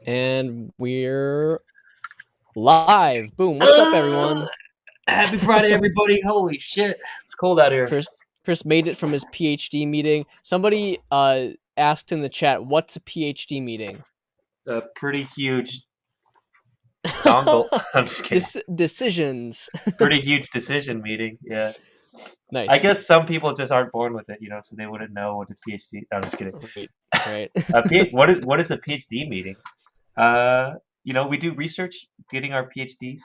And we're live. Boom. What's up, everyone? Happy Friday, everybody. Holy shit. It's cold out here. Chris made it from his PhD meeting. Somebody asked in the chat, what's a PhD meeting? A pretty huge dongle. I'm just kidding. Decisions. Pretty huge decision meeting. Yeah. Nice. I guess some people just aren't born with it, so they wouldn't know what a PhD. I'm just kidding. Right. What is a PhD meeting? We do research getting our PhDs.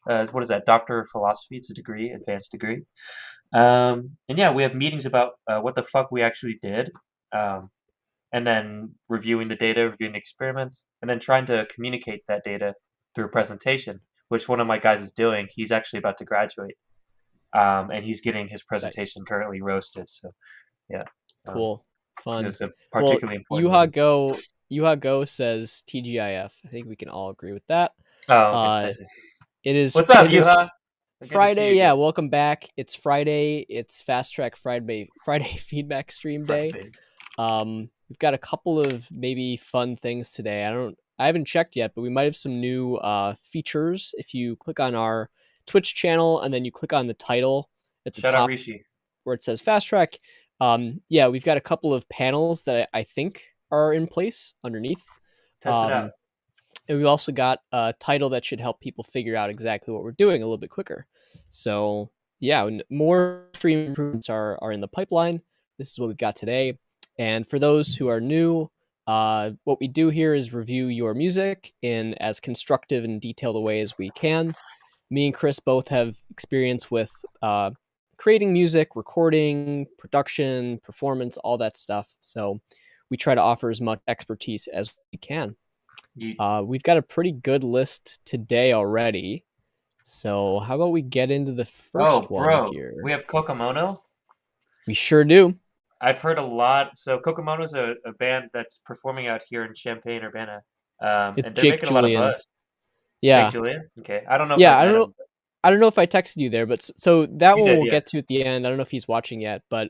What is that? Doctor of Philosophy. It's a degree, advanced degree. And yeah, we have meetings about what the fuck we actually did. And then reviewing the data, reviewing the experiments, and then trying to communicate that data through a presentation, which one of my guys is doing. He's actually about to graduate, and he's getting his presentation currently roasted. So, yeah. Cool. Fun. It's a particularly important Yuha Go says TGIF. I think we can all agree with that. Okay. It is. What's up, Yuha? Friday, yeah, welcome back. It's Friday. It's FastTrack Friday feedback stream day. We've got a couple of maybe fun things today. I haven't checked yet, but we might have some new features. If you click on our Twitch channel and then you click on the title at the top where it says FastTrack, yeah, we've got a couple of panels that I think are in place underneath. Test it out. And we've also got a title that should help people figure out exactly what we're doing a little bit quicker. So yeah, more stream improvements are in the pipeline. This is what we've got today. And for those who are new, what we do here is review your music in as constructive and detailed a way as we can. Me and Chris both have experience with creating music, recording, production, performance, all that stuff. So we try to offer as much expertise as we can. We've got a pretty good list today already. So how about we get into the first one here? We have Kokomono. We sure do. I've heard a lot. So Kokomono is a band that's performing out here in Champaign-Urbana. It's and they're Jake making Julian. A lot of buzz. Yeah. Jake Julian? Okay. I don't know. Yeah, I don't know if I texted you there, but so that one we'll get to at the end. I don't know if he's watching yet, but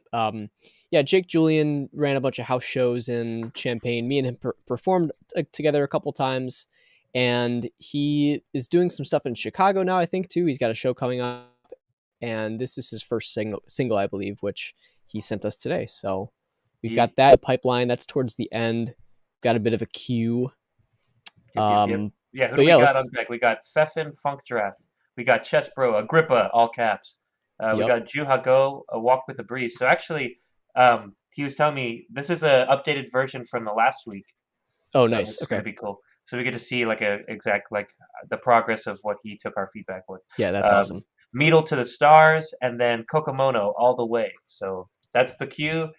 yeah, Jake Julian ran a bunch of house shows in Champaign. Me and him performed together a couple times, and he is doing some stuff in Chicago now, I think, too. He's got a show coming up, and this is his first single, I believe, which he sent us today. So we've got that pipeline. That's towards the end. Got a bit of a queue. Yeah, who do we got on deck? We got Pfeffin Funk Draft. We got Chess Bro, Agrippa, all caps. We got Juha Go, A Walk with the Breeze. So actually, he was telling me this is an updated version from the last week. Oh, nice. It's going to be cool. So we get to see the progress of what he took our feedback with. Yeah, that's awesome. Meedle to the Stars, and then Kokomono all the way. So that's the queue.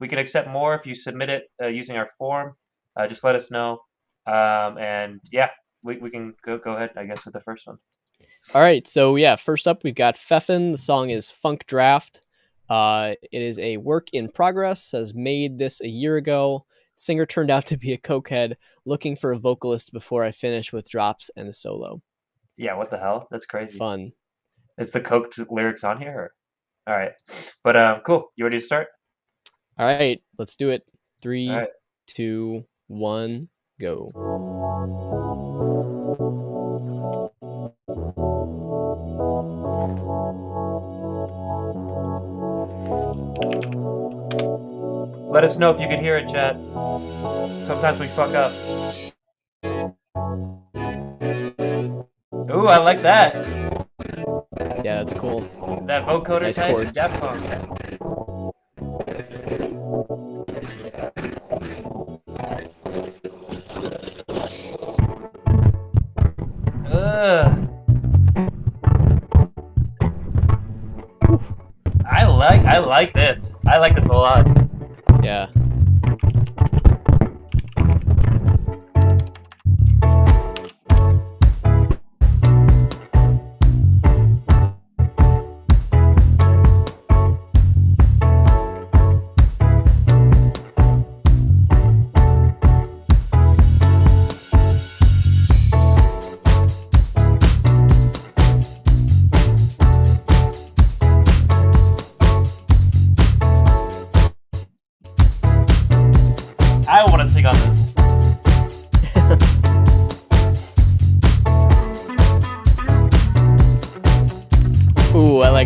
We can accept more if you submit it using our form. Just let us know. And yeah, we can go ahead, I guess, with the first one. All right. So yeah, first up, we've got Pfeffin. The song is Funk Draft. It is a work in progress. Says made this a year ago. Singer turned out to be a cokehead, looking for a vocalist before I finish with drops and a solo. Yeah, what the hell? That's crazy. Fun. Is the coke lyrics on here? All right. But cool. You ready to start? All right. Let's do it. 3, 2, 1, go. Let us know if you can hear it, chat. Sometimes we fuck up. Ooh, I like that. Yeah, that's cool. That vocoder nice type chords. is Daft Punk. I like this. I like this a lot. Yeah.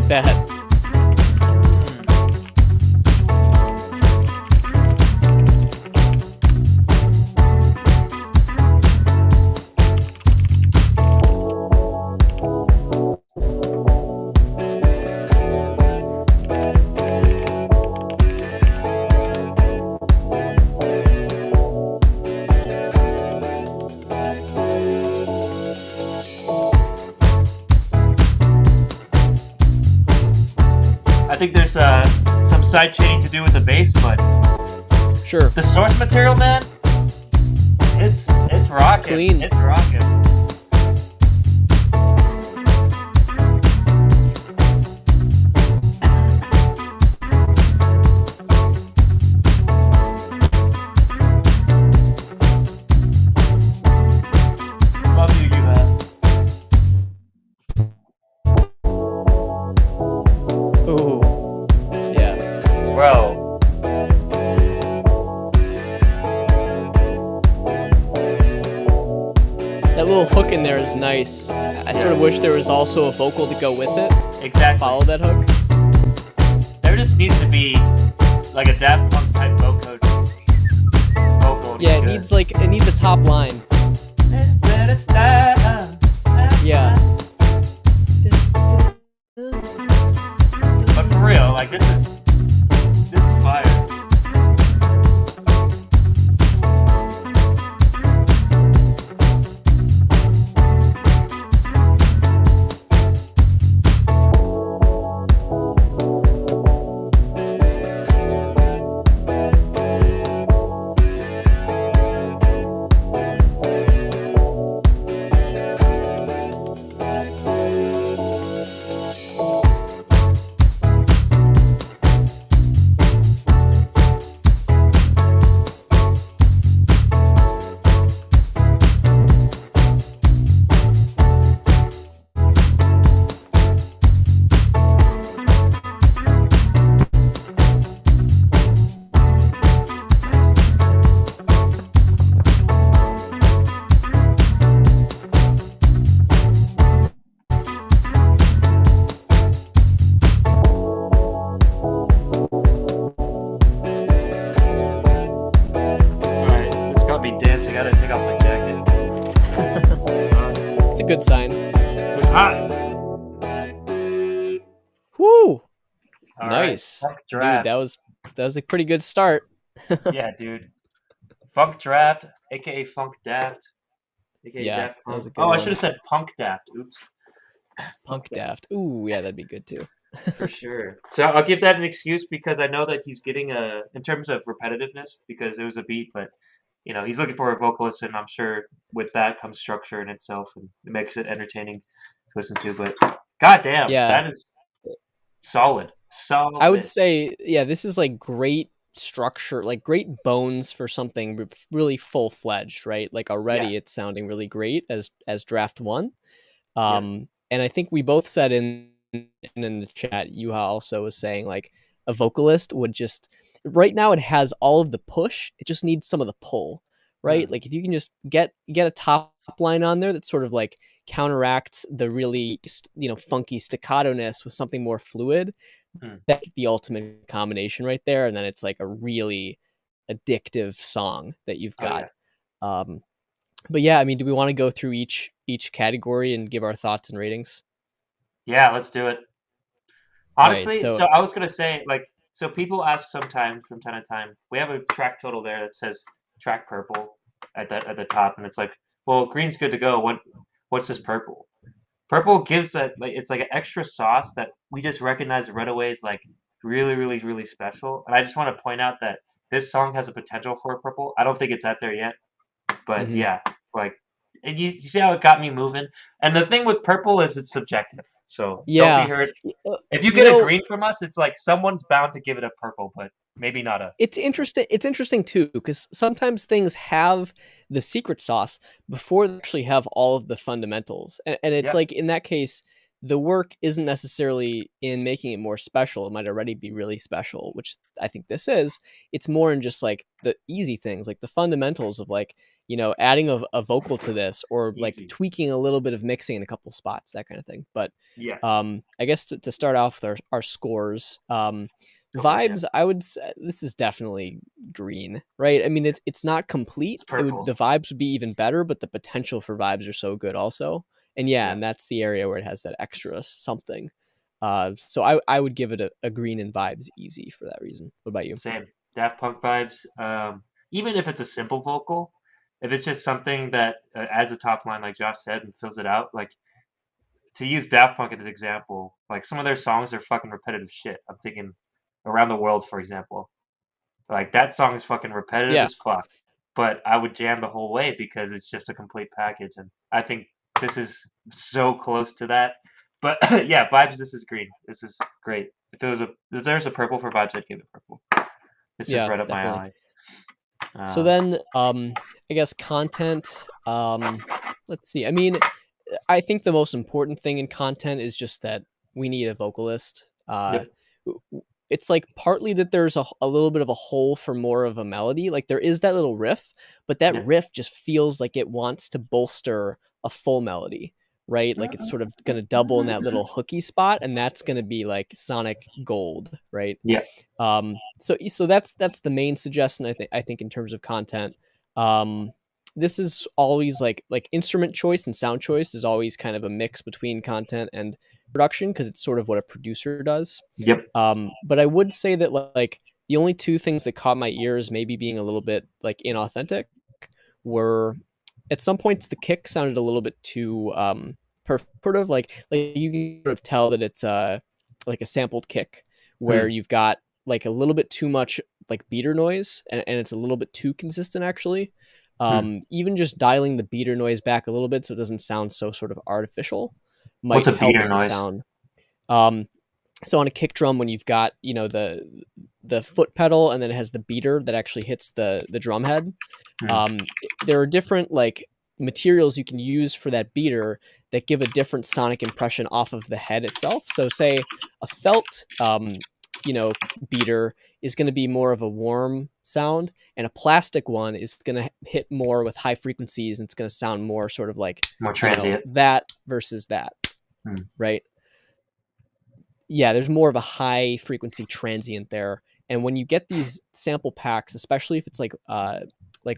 that. I think there's some side chaining to do with the bass, but Sure. the source material, man, it's rocking. Clean. It's rocking. Love you, you have. Ooh. Yeah. Bro, That little hook in there is nice. I sort of wish there was also a vocal to go with it. exactly. Follow that hook. There just needs to be like a Daft Punk type vocal. Yeah, it needs a top line. Yeah. But for real, like this is fire. Alright, this got me dancing. I gotta take off my jacket. It's hot. It's a good sign. It's hot. Woo! All Nice. right, Funk Dude, Draft. that was a pretty good start. Yeah, dude. Funk Draft, aka Funk Daft, aka Yeah, Daft that Punk. was a good Oh, I one. should have said Punk Daft. Oops. Punk Daft. Ooh, yeah, that'd be good too. For sure. So I'll give that an excuse because I know that he's getting in terms of repetitiveness because it was a beat, but he's looking for a vocalist, and I'm sure with that comes structure in itself, and it makes it entertaining to listen to. But goddamn, Yeah, that is solid, I would solid. say, yeah, this is like great structure, like great bones for something really full fledged, right? Like Yeah, already it's sounding really great as draft one. yeah. And I think we both said in the chat, Yuha also was saying like a vocalist would just right now it has all of the push, it just needs some of the pull, right? Mm, Like if you can just get a top line on there that sort of like counteracts the really funky staccato-ness with something more fluid, mm. that's the ultimate combination right there, and then it's like a really addictive song that you've Oh got. yeah, Um, but yeah, I mean, do we want to go through each category and give our thoughts and ratings? yeah. Let's do it. All right, Honestly, so so I was gonna say, like, so people ask sometimes from time to time. We have a track total there that says track purple at the top, and it's like, well, green's good to go. What's this purple? Purple gives that, like, it's like an extra sauce that we just recognize right away is like really, really, really special. And I just want to point out that this song has a potential for a purple. I don't think it's out there yet, but mhm. yeah, like, and you see how it got me moving. And the thing with purple is it's subjective, so don't be Yeah, hurt. Y- If you you get a know, green from us, it's like someone's bound to give it a purple, but maybe not us. it's interesting. It's interesting too because sometimes things have the secret sauce before they actually have all of the fundamentals, and it's Yeah, like in that case, the work isn't necessarily in making it more special. It might already be really special, which I think this is. It's more in just like the easy things, like the fundamentals of like adding a vocal to this, or like Easy. tweaking a little bit of mixing in a couple spots, that kind of thing. But Yeah. I guess to start off with our scores, Go for it. Yeah. vibes, I would say this is definitely green, right? I mean, it's not complete. It's It would purple. The vibes would be even better, but the potential for vibes are so good also. And yeah, Yeah. and that's the area where it has that extra something. So I would give it a green in vibes easy for that reason. What about you? Same. Daft Punk vibes. Even if it's a simple vocal, if it's just something that adds a top line, like Josh said, and fills it out, like to use Daft Punk as an example, like some of their songs are fucking repetitive shit. I'm thinking Around the World, for example. Like that song is fucking repetitive Yeah, as fuck, but I would jam the whole way because it's just a complete package, and I think this is so close to that. But yeah, vibes. This is green. This is great. If there's a purple for vibes, I'd give it purple. This is yeah, right up my definitely. alley. So Um, then, I guess content. Let's see. I mean, I think the most important thing in content is just that we need a vocalist. yep, It's like partly that there's a little bit of a hole for more of a melody. Like there is that little riff, but that yep. riff just feels like it wants to bolster a full melody, right? Like it's sort of going to double in that little hooky spot, and that's going to be like sonic gold, right? Yep. So that's the main suggestion I think in terms of content. Um, this is always like instrument choice and sound choice is always kind of a mix between content and production because it's sort of what a producer does. Yep. But I would say that like the only two things that caught my ears maybe being a little bit like inauthentic were at some points the kick sounded a little bit too sort of like you can sort of tell that it's like a sampled kick where Hmm. you've got like a little bit too much like beater noise and it's a little bit too consistent actually. Hmm. Even just dialing the beater noise back a little bit so it doesn't sound so sort of artificial What's might a help beater with the noise? sound. um, so on a kick drum, when you've got the foot pedal and then it has the beater that actually hits the drum head, Hmm. there are different like materials you can use for that beater that give a different sonic impression off of the head itself. So say a felt you know beater is going to be more of a warm sound, and a plastic one is going to hit more with high frequencies and it's going to sound more sort of like More transient. that versus that, Hmm. right? Yeah, there's more of a high frequency transient there. And when you get these sample packs, especially if it's like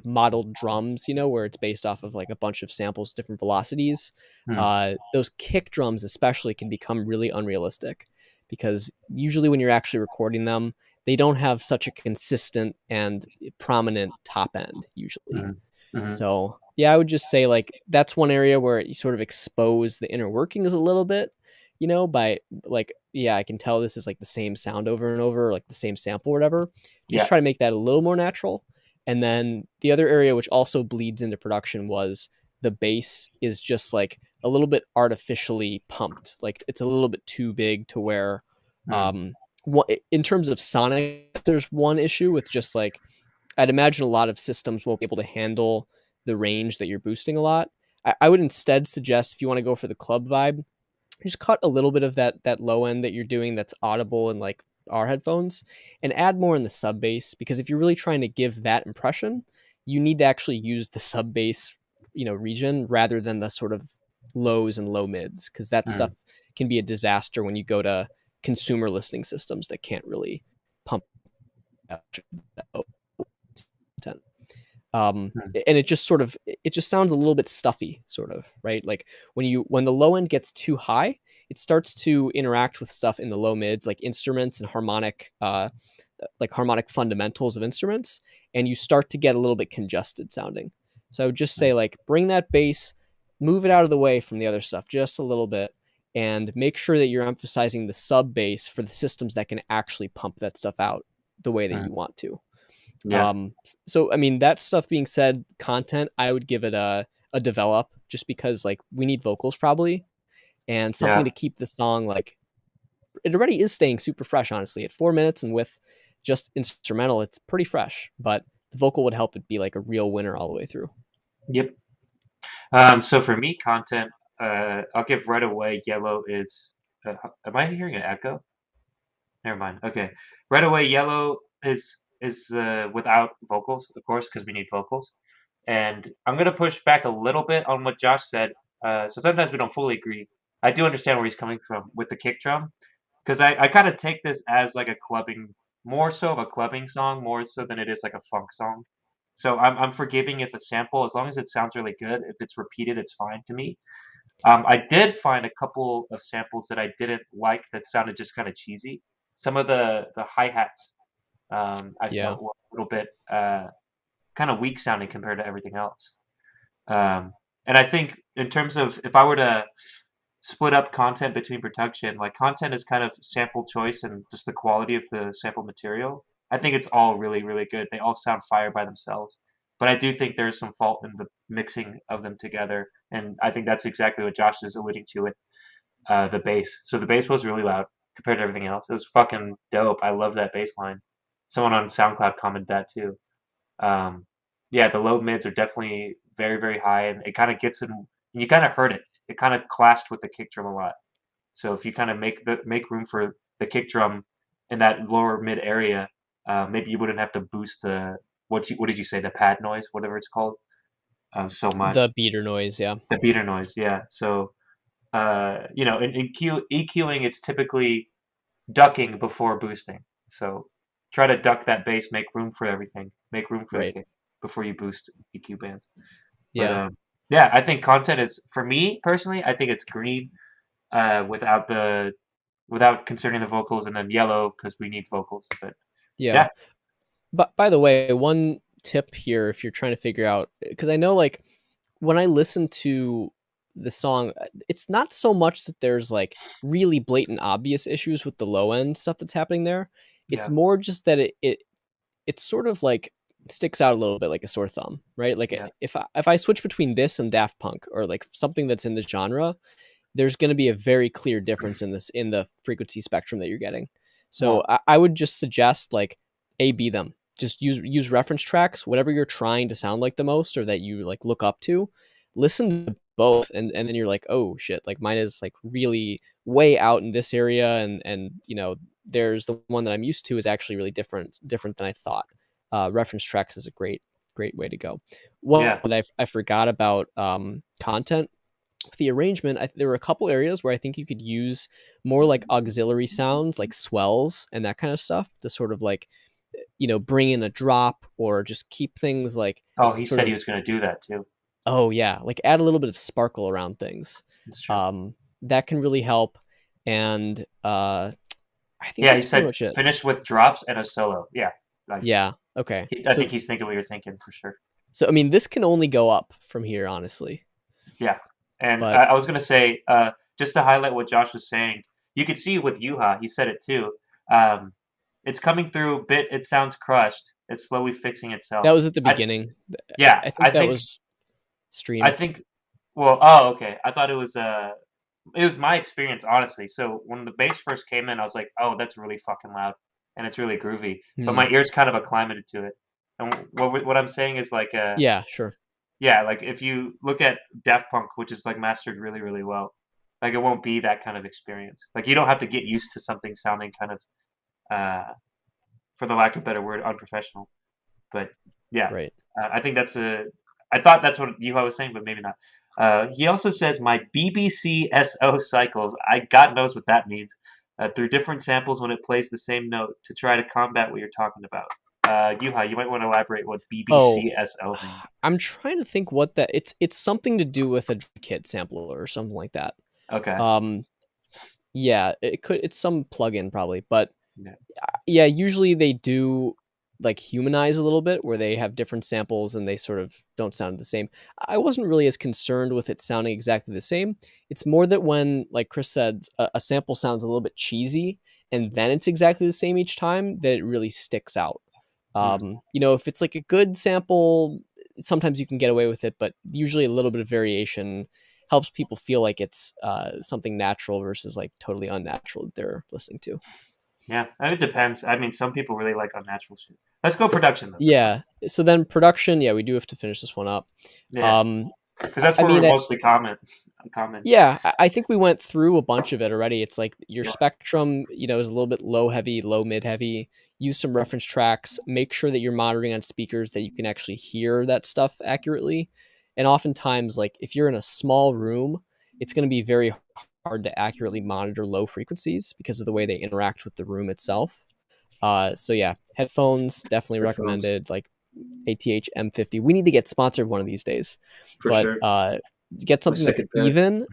modeled drums, where it's based off of like a bunch of samples, different velocities, Hmm. those kick drums especially can become really unrealistic because usually when you're actually recording them, they don't have such a consistent and prominent top end usually. Hmm. Hmm. So yeah, I would just say like that's one area where you sort of expose the inner workings a little bit, by like, yeah, I can tell this is like the same sound over and over, like the same sample or whatever. Just Yeah. try to make that a little more natural. And then the other area which also bleeds into production was the bass is just like a little bit artificially pumped. Like it's a little bit too big to where Hmm. um in terms of sonic, there's one issue with just like I'd imagine a lot of systems won't be able to handle the range that you're boosting a lot. I would instead suggest if you want to go for the club vibe, just cut a little bit of that low end that you're doing that's audible in like our headphones and add more in the sub bass because if you're really trying to give that impression, you need to actually use the sub bass, region rather than the sort of lows and low mids because that Hmm. stuff can be a disaster when you go to consumer listening systems that can't really pump out that content. Hmm. And it just sounds a little bit stuffy, sort of, right? Like when the low end gets too high, it starts to interact with stuff in the low mids, like instruments and harmonic fundamentals of instruments, and you start to get a little bit congested sounding. So I would just say like bring that bass, move it out of the way from the other stuff just a little bit, and make sure that you're emphasizing the sub bass for the systems that can actually pump that stuff out the way that Hmm. you want to. Yeah. So I mean, that stuff being said, content, I would give it a develop just because like we need vocals probably and something Yeah. to keep the song like it already is staying super fresh, honestly. At 4 minutes and with just instrumental, it's pretty fresh, but the vocal would help it be like a real winner all the way through. Yep. So for me, content, I'll give right away. Yellow is. Am I hearing an echo? Never mind. Okay. Right away, yellow is without vocals, of course, because we need vocals. And I'm gonna push back a little bit on what Josh said. So sometimes we don't fully agree. I do understand where he's coming from with the kick drum, because I kind of take this as like a clubbing, more so of a clubbing song, more so than it is like a funk song. So I'm forgiving if a sample, as long as it sounds really good, if it's repeated, it's fine to me. I did find a couple of samples that I didn't like that sounded just kind of cheesy. Some of the hi-hats, I Yeah. felt were a little bit kind of weak sounding compared to everything else. And I think in terms of if I were to split up content between production, like content is kind of sample choice and just the quality of the sample material. I think it's all really, really good. They all sound fire by themselves. But I do think there's some fault in the mixing of them together. And I think that's exactly what Josh is alluding to with the bass. So the bass was really loud compared to everything else. It was fucking dope. I love that bass line. Someone on SoundCloud commented that too. Um, yeah, the low mids are definitely very, very high, and it kind of gets in. You kind of heard it. It kind of clashed with the kick drum a lot. So if you kind of make room for the kick drum in that lower mid area, maybe you wouldn't have to boost the what did you say, the pad noise, whatever it's called, so much. The beater noise, yeah. The beater noise, yeah. So in EQing, it's typically ducking before boosting. So try to duck that bass, make room for everything, make room for the Right. kick before you boost EQ bands. But Yeah. yeah, I think content is for me personally. I think it's green without considering the vocals, and then yellow because we need vocals. But Yeah. yeah, But by the way, one tip here if you're trying to figure out, because I know like when I listen to the song, it's not so much that there's like really blatant obvious issues with the low end stuff that's happening there. It's yeah, more just that it's sort of like sticks out a little bit like a sore thumb, right? Like yeah, if I switch between this and Daft Punk or like something that's in the genre, there's going to be a very clear difference in this in the frequency spectrum that you're getting. yeah, So I would just suggest like A B them. Just use reference tracks, whatever you're trying to sound like the most or that you like look up to. Listen to both, and then you're like, oh shit, like mine is like really way out in this area, and there's the one that I'm used to is actually really different than I thought. Reference tracks is a great way to go. One yeah. that I forgot about content with the arrangement, there were a couple areas where I think you could use more like auxiliary sounds, like swells and that kind of stuff, to sort of like bring in a drop or just keep things like Oh, he sort said he of was going to do that too. oh yeah, like add a little bit of sparkle around things. That's true. That can really help, and I think Yeah, he that's pretty said much it. finish with drops and a solo. Yeah, Yeah. Okay. I So think he's thinking what you're thinking for sure. I mean, this can only go up from here, honestly. Yeah, and But I was gonna say, just to highlight what Josh was saying, you could see with Yuha, he said it too. Um, it's coming through a bit. It sounds crushed. It's slowly fixing that itself. was at the I beginning. yeah, I I think that think was I stream. think. Well, oh, okay. I thought it was my experience honestly. So when the bass first came in, I was like, oh, that's really fucking loud, and it's really groovy. But Hmm. my ears kind of acclimated to it. And what I'm saying is like Yeah. Sure. yeah, like if you look at Daft Punk, which is like mastered really, really well, like it won't be that kind of experience. Like you don't have to get used to something sounding kind of, uh, for the lack of a better word, unprofessional. But yeah, Right. I think that's a. I thought that's what Yuha was saying, but maybe not. He also says my BBCSO cycles. I God knows what that means. Through different samples when it plays the same note to try to combat what you're talking about. Yuha, you might want to elaborate what Oh, BBCSO means. I'm trying to think what that it's something to do with a kit sampler or something like that. Okay. Um, yeah, it's some plugin probably, but Yeah. yeah, usually they do like humanize a little bit where they have different samples and they sort of don't sound the same. I wasn't really as concerned with it sounding exactly the same. It's more that when, like Chris said, a sample sounds a little bit cheesy and then it's exactly the same each time, that it really sticks out. Hmm. If it's like a good sample, sometimes you can get away with it, but usually a little bit of variation helps people feel like it's something natural versus like totally unnatural that they're listening to. Yeah, and it depends. I mean, some people really like unnatural shit. Let's go production though. Yeah. So then production, yeah, we do have to finish this one up. Yeah. Um, Because that's I where we're mean, mostly common. yeah, I think we went through a bunch of it already. It's like your Yeah. spectrum, is a little bit low heavy, low mid heavy. Use some reference tracks. Make sure that you're monitoring on speakers that you can actually hear that stuff accurately. And oftentimes, like if you're in a small room, it's going to be very hard to accurately monitor low frequencies because of the way they interact with the room itself. So yeah, headphones definitely Headphones, recommended. Like ATH M50. We need to get sponsored one of these days, for but sure. get My something that's second pair. even.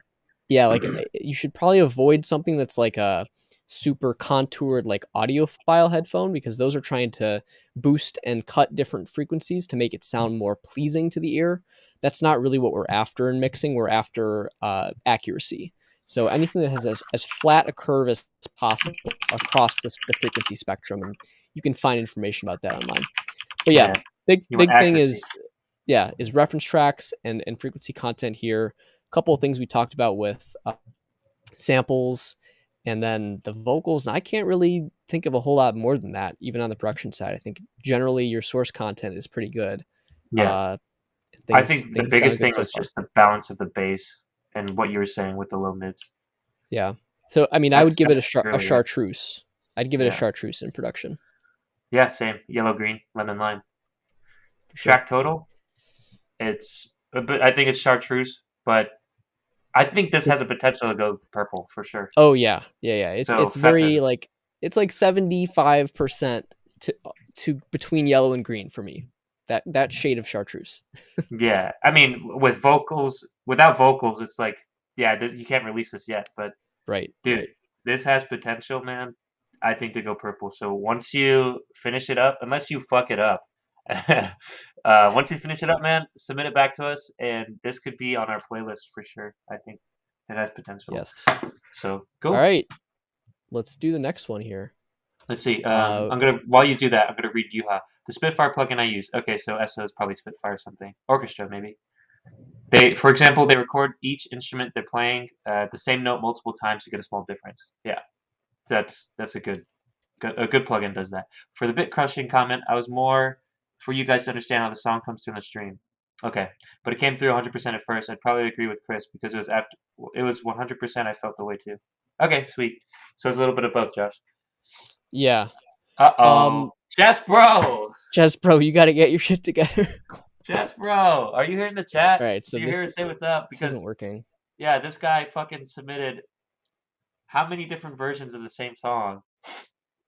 Yeah, like you should probably avoid something that's like a super contoured like audiophile headphone because those are trying to boost and cut different frequencies to make it sound more pleasing to the ear. That's not really what we're after in mixing. We're after accuracy. So anything that has as flat a curve as possible across the frequency spectrum, and you can find information about that online. But yeah, Yeah. You want big thing accuracy. is reference tracks and frequency content here. A couple of things we talked about with samples and then the vocals. And I can't really think of a whole lot more than that, even on the production side. I think generally your source content is pretty good. Yeah. Uh, I things think the things sound biggest good thing so was far. just the balance of the bass and what you were saying with the low mids. Yeah. So I mean, I would That's give it a really it. chartreuse. I'd give it a Yeah. chartreuse in production Yeah, same. Yellow, green, lemon, lime. for sure. Track total, it's a bit, I think it's chartreuse, but I think this has a potential to go purple for sure. Oh yeah, yeah. So It's very fascinating. like it's like 75% to between yellow and green for me. That shade of chartreuse. Yeah, I mean, with vocals, without vocals, it's like, yeah, you can't release this yet, but Right, dude, right. this has potential, man. I think to go purple. So once you finish it up, unless you fuck it up, once you finish it up, man, submit it back to us, and this could be on our playlist for sure. I think it has potential. Yes. So All cool. right. Let's do the next one here. Let's see. Uh I'm gonna while you do that, I'm gonna read Yuha. The Spitfire plugin I use. Okay, so SO is probably Spitfire or something. Orchestra maybe. For example, they record each instrument they're playing the same note multiple times to get a small difference. Yeah, that's a good plugin does that. For the bit crushing comment, I was more for you guys to understand how the song comes through in the stream. Okay, but it came through 100% at first. I'd probably agree with Chris because it was 100%. I felt the way too. Okay, sweet. So it's a little bit of both, Josh. yeah. Uh-oh. Chess Bro! Chess Pro, you got to get your shit together. Chess Bro! Are you here in the chat? All right, If so you're here, say what's up. this isn't Because, working. yeah, this guy fucking submitted how many different versions of the same song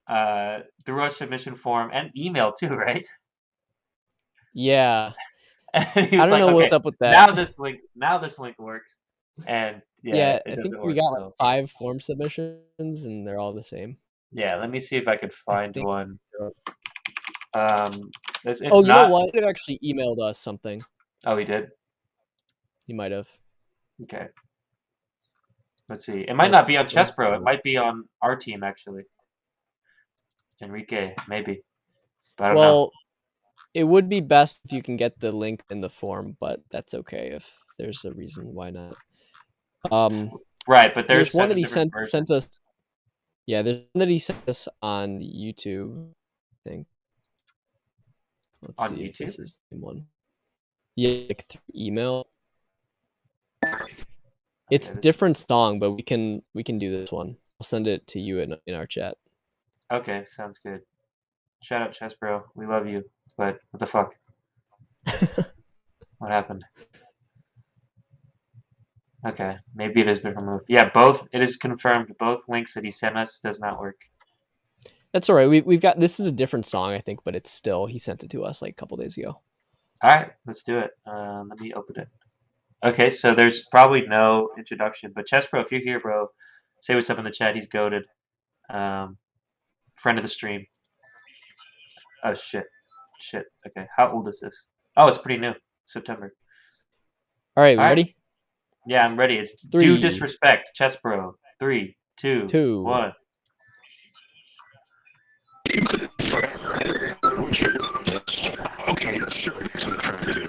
through our submission form and email too, right? Yeah. And he I was don't like, know what's okay, up with that. now this link works. And yeah, Yeah, it I think doesn't we work. got like So 5 form submissions and they're all the same. yeah, let me see if I could I find think. one. If Oh, you know not, what? It actually emailed us something. oh, he did. You might have. Okay, let's see. It might not be Let's on Chess Pro. It see. might be on our team actually. Enrique, maybe, but I don't know. Well, it would be best if you can get the link in the form, but that's okay if there's a reason why not. Right, but There's there's one that 7 he different sent versions us. Yeah, there's one that he sent us on YouTube, I think. Let's on see if YouTube. this is the one. Yeah, like through email. It's Okay, different song, but we can do this one. I'll send it to you in our chat. okay, sounds good. Shout out Chess Bro. We love you. But what the fuck? What happened? Okay, maybe it has been removed. Yeah, it is confirmed. Both links that he sent us does not work. That's all right. We've got this is a different song, I think, but it's still he sent it to us like a couple days ago. All right, let's do it. Let me open it. Okay, so there's probably no introduction, but Chess Bro, if you're here, bro, say what's up in the chat. He's goated. Friend of the stream. Oh shit. Okay, how old is this? Oh, it's pretty new. September. All right, we All right. ready? Yeah, I'm ready. It's 3, Due Disrespect, Chess Bro. 3, 2, 2. 1. Okay, sure, that's what I'm trying to do.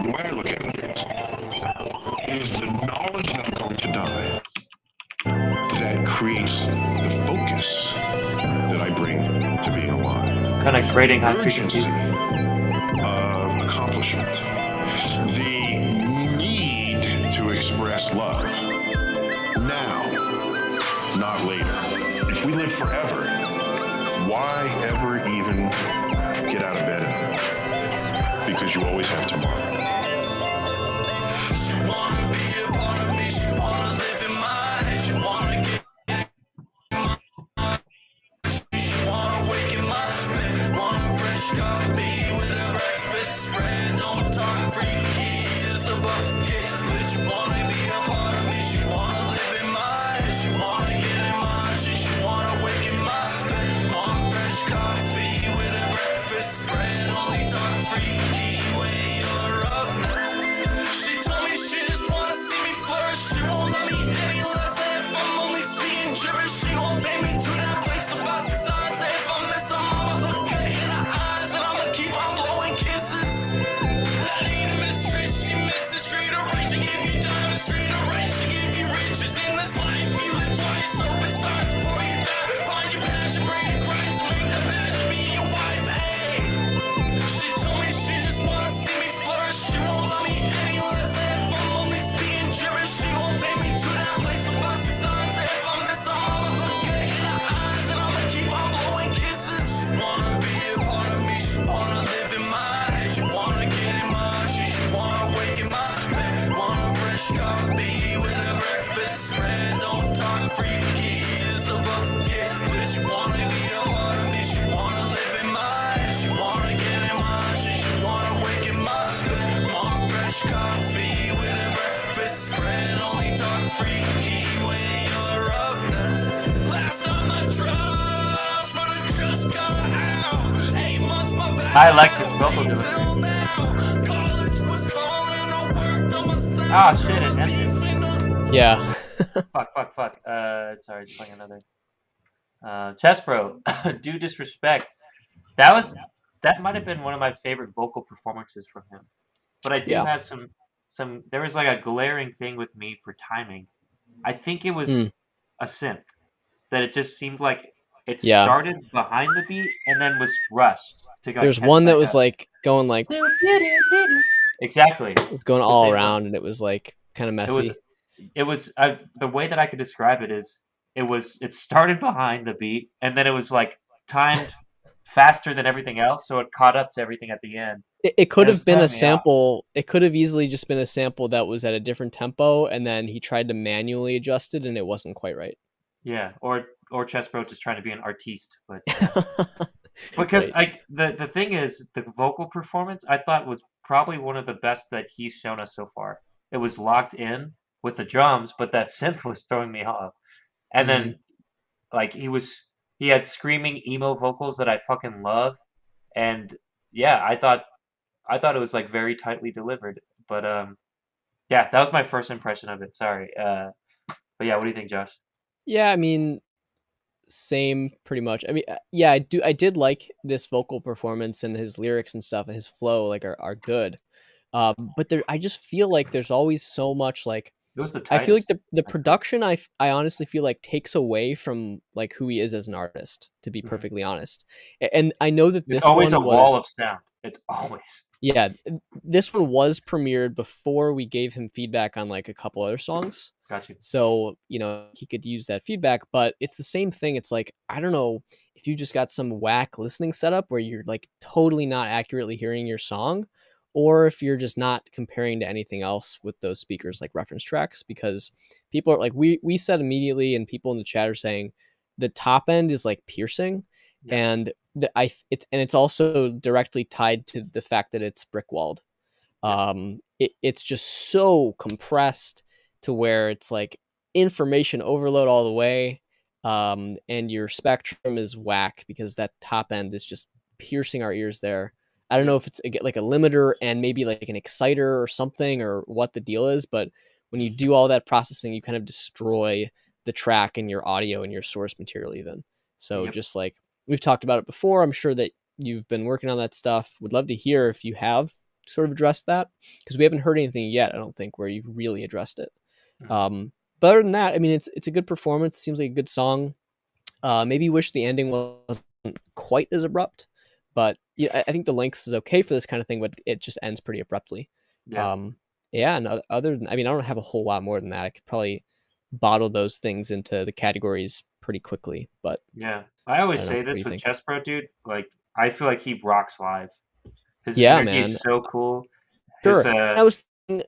The way I look at it is the knowledge that I'm going to die that creates the focus that I bring to being alive. Kind of grading high Urgency frequency. of accomplishing accomplishment, the need to express love. Now, not later. If we live forever, why ever even get out of bed? Because you always have tomorrow. She wanna be a part of me, she wanna live in mine, she wanna get she wanna wake in my bed, want a fresh coffee with a breakfast spread, don't talk freaky, it's a bucket list. She wanna be a part of me, she wanna live in mine, she wanna get in mine, she wanna wake in my bed, want fresh coffee with a breakfast spread, only talk freaky when you're up now. She told me she just wanna see me flourish, she won't let me any less, and if I'm only speaking gibberish, she won't take me to that place about 6 hours. Say if I miss her, I'ma look her in her eyes, and I'ma keep on blowing kisses. That ain't a mystery, she meant to treat her right, to give you diamonds, treat her right, to give you riches in this life. We live twice, open stars before you die, find your passion, bring it Christ, make that passion be your wife. Hey, she told me she just wanna see me flourish, she won't love me any less, and if I'm only speaking gibberish, she won't take me to that place about 6 hours. Say if I miss her, I'ma look her in her eyes, and I'ma keep on blowing kisses. She wanna be a part of me, she wanna live in mine, she wanna get in mine, she wanna wake in my bed, want a fresh coffee with a breakfast spread, don't talk freaky, it's a bucket list. She wanna be a part of me, she wanna live in mine, she wanna get in mine, she wanna wake in my bed, want fresh coffee with a breakfast spread, only talk freaky when you're up now. Last time I dropped, but I just got out, 8 months my back. I like this vocal delivery. College was calling, I worked on myself. Ah, shit, it ended. Yeah. Fuck. Sorry, it's playing another. Chess Bro, due disrespect. That might have been one of my favorite vocal performances from him. But I do Yeah. have some. There was like a glaring thing with me for timing. I think it was a synth that it just seemed like it Yeah. started behind the beat and then was rushed to go. There's catch one that back was up. like going like Exactly. it's going It's the all same one. around, and it was like kind of messy. It was the way that I could describe it is it started behind the beat and then it was like timed faster than everything else, so it caught up to everything at the end. It could And it have was been a throwing me off. sample. It could have easily just been a sample that was at a different tempo, and then he tried to manually adjust it, and it wasn't quite right. Yeah, or Chess Bro just trying to be an artiste, but because Right. the thing is the vocal performance I thought was probably one of the best that he's shown us so far. It was locked in with the drums, but that synth was throwing me off. And then like he had screaming emo vocals that I fucking love, and yeah, I thought it was like very tightly delivered. But yeah, that was my first impression of it. Sorry. But yeah, what do you think, Josh? Yeah, I mean, same pretty much. I mean, yeah, I did like this vocal performance, and his lyrics and stuff and his flow like are good. But I just feel like there's always so much like It was the I feel like tightest. the I think. production I honestly feel like takes away from like who he is as an artist, to be Mhm. perfectly honest. And I know that It's this always a one wall was of sound. It's always. yeah, this one was premiered before we gave him feedback on like a couple other songs. Got you. So, he could use that feedback, but it's the same thing. It's like, I don't know if you just got some whack listening setup where you're like totally not accurately hearing your song, or if you're just not comparing to anything else with those speakers like reference tracks, because people are like, we said immediately, and people in the chat are saying the top end is like piercing, Yeah. and it's also directly tied to the fact that it's brick walled. It's just so compressed to where it's like information overload all the way, and your spectrum is whack because that top end is just piercing our ears there. I don't know if it's like a limiter and maybe like an exciter or something, or what the deal is, but when you do all that processing, you kind of destroy the track and your audio and your source material even. So Yep. just like we've talked about it before, I'm sure that you've been working on that stuff. Would love to hear if you have sort of addressed that, because we haven't heard anything yet, I don't think, where you've really addressed it. But other than that, I mean, it's a good performance. Seems like a good song. Maybe wish the ending wasn't quite as abrupt, But yeah, I think the length is okay for this kind of thing, but it just ends pretty abruptly. Yeah. Yeah, and other than, I mean, I don't have a whole lot more than that. I could probably bottle those things into the categories pretty quickly, but Yeah. I I always don't know. say What do this you with think? Chess Pro, dude. Like, I feel like he rocks live. His Yeah, energy man. is so cool. His Sure. I was thinking,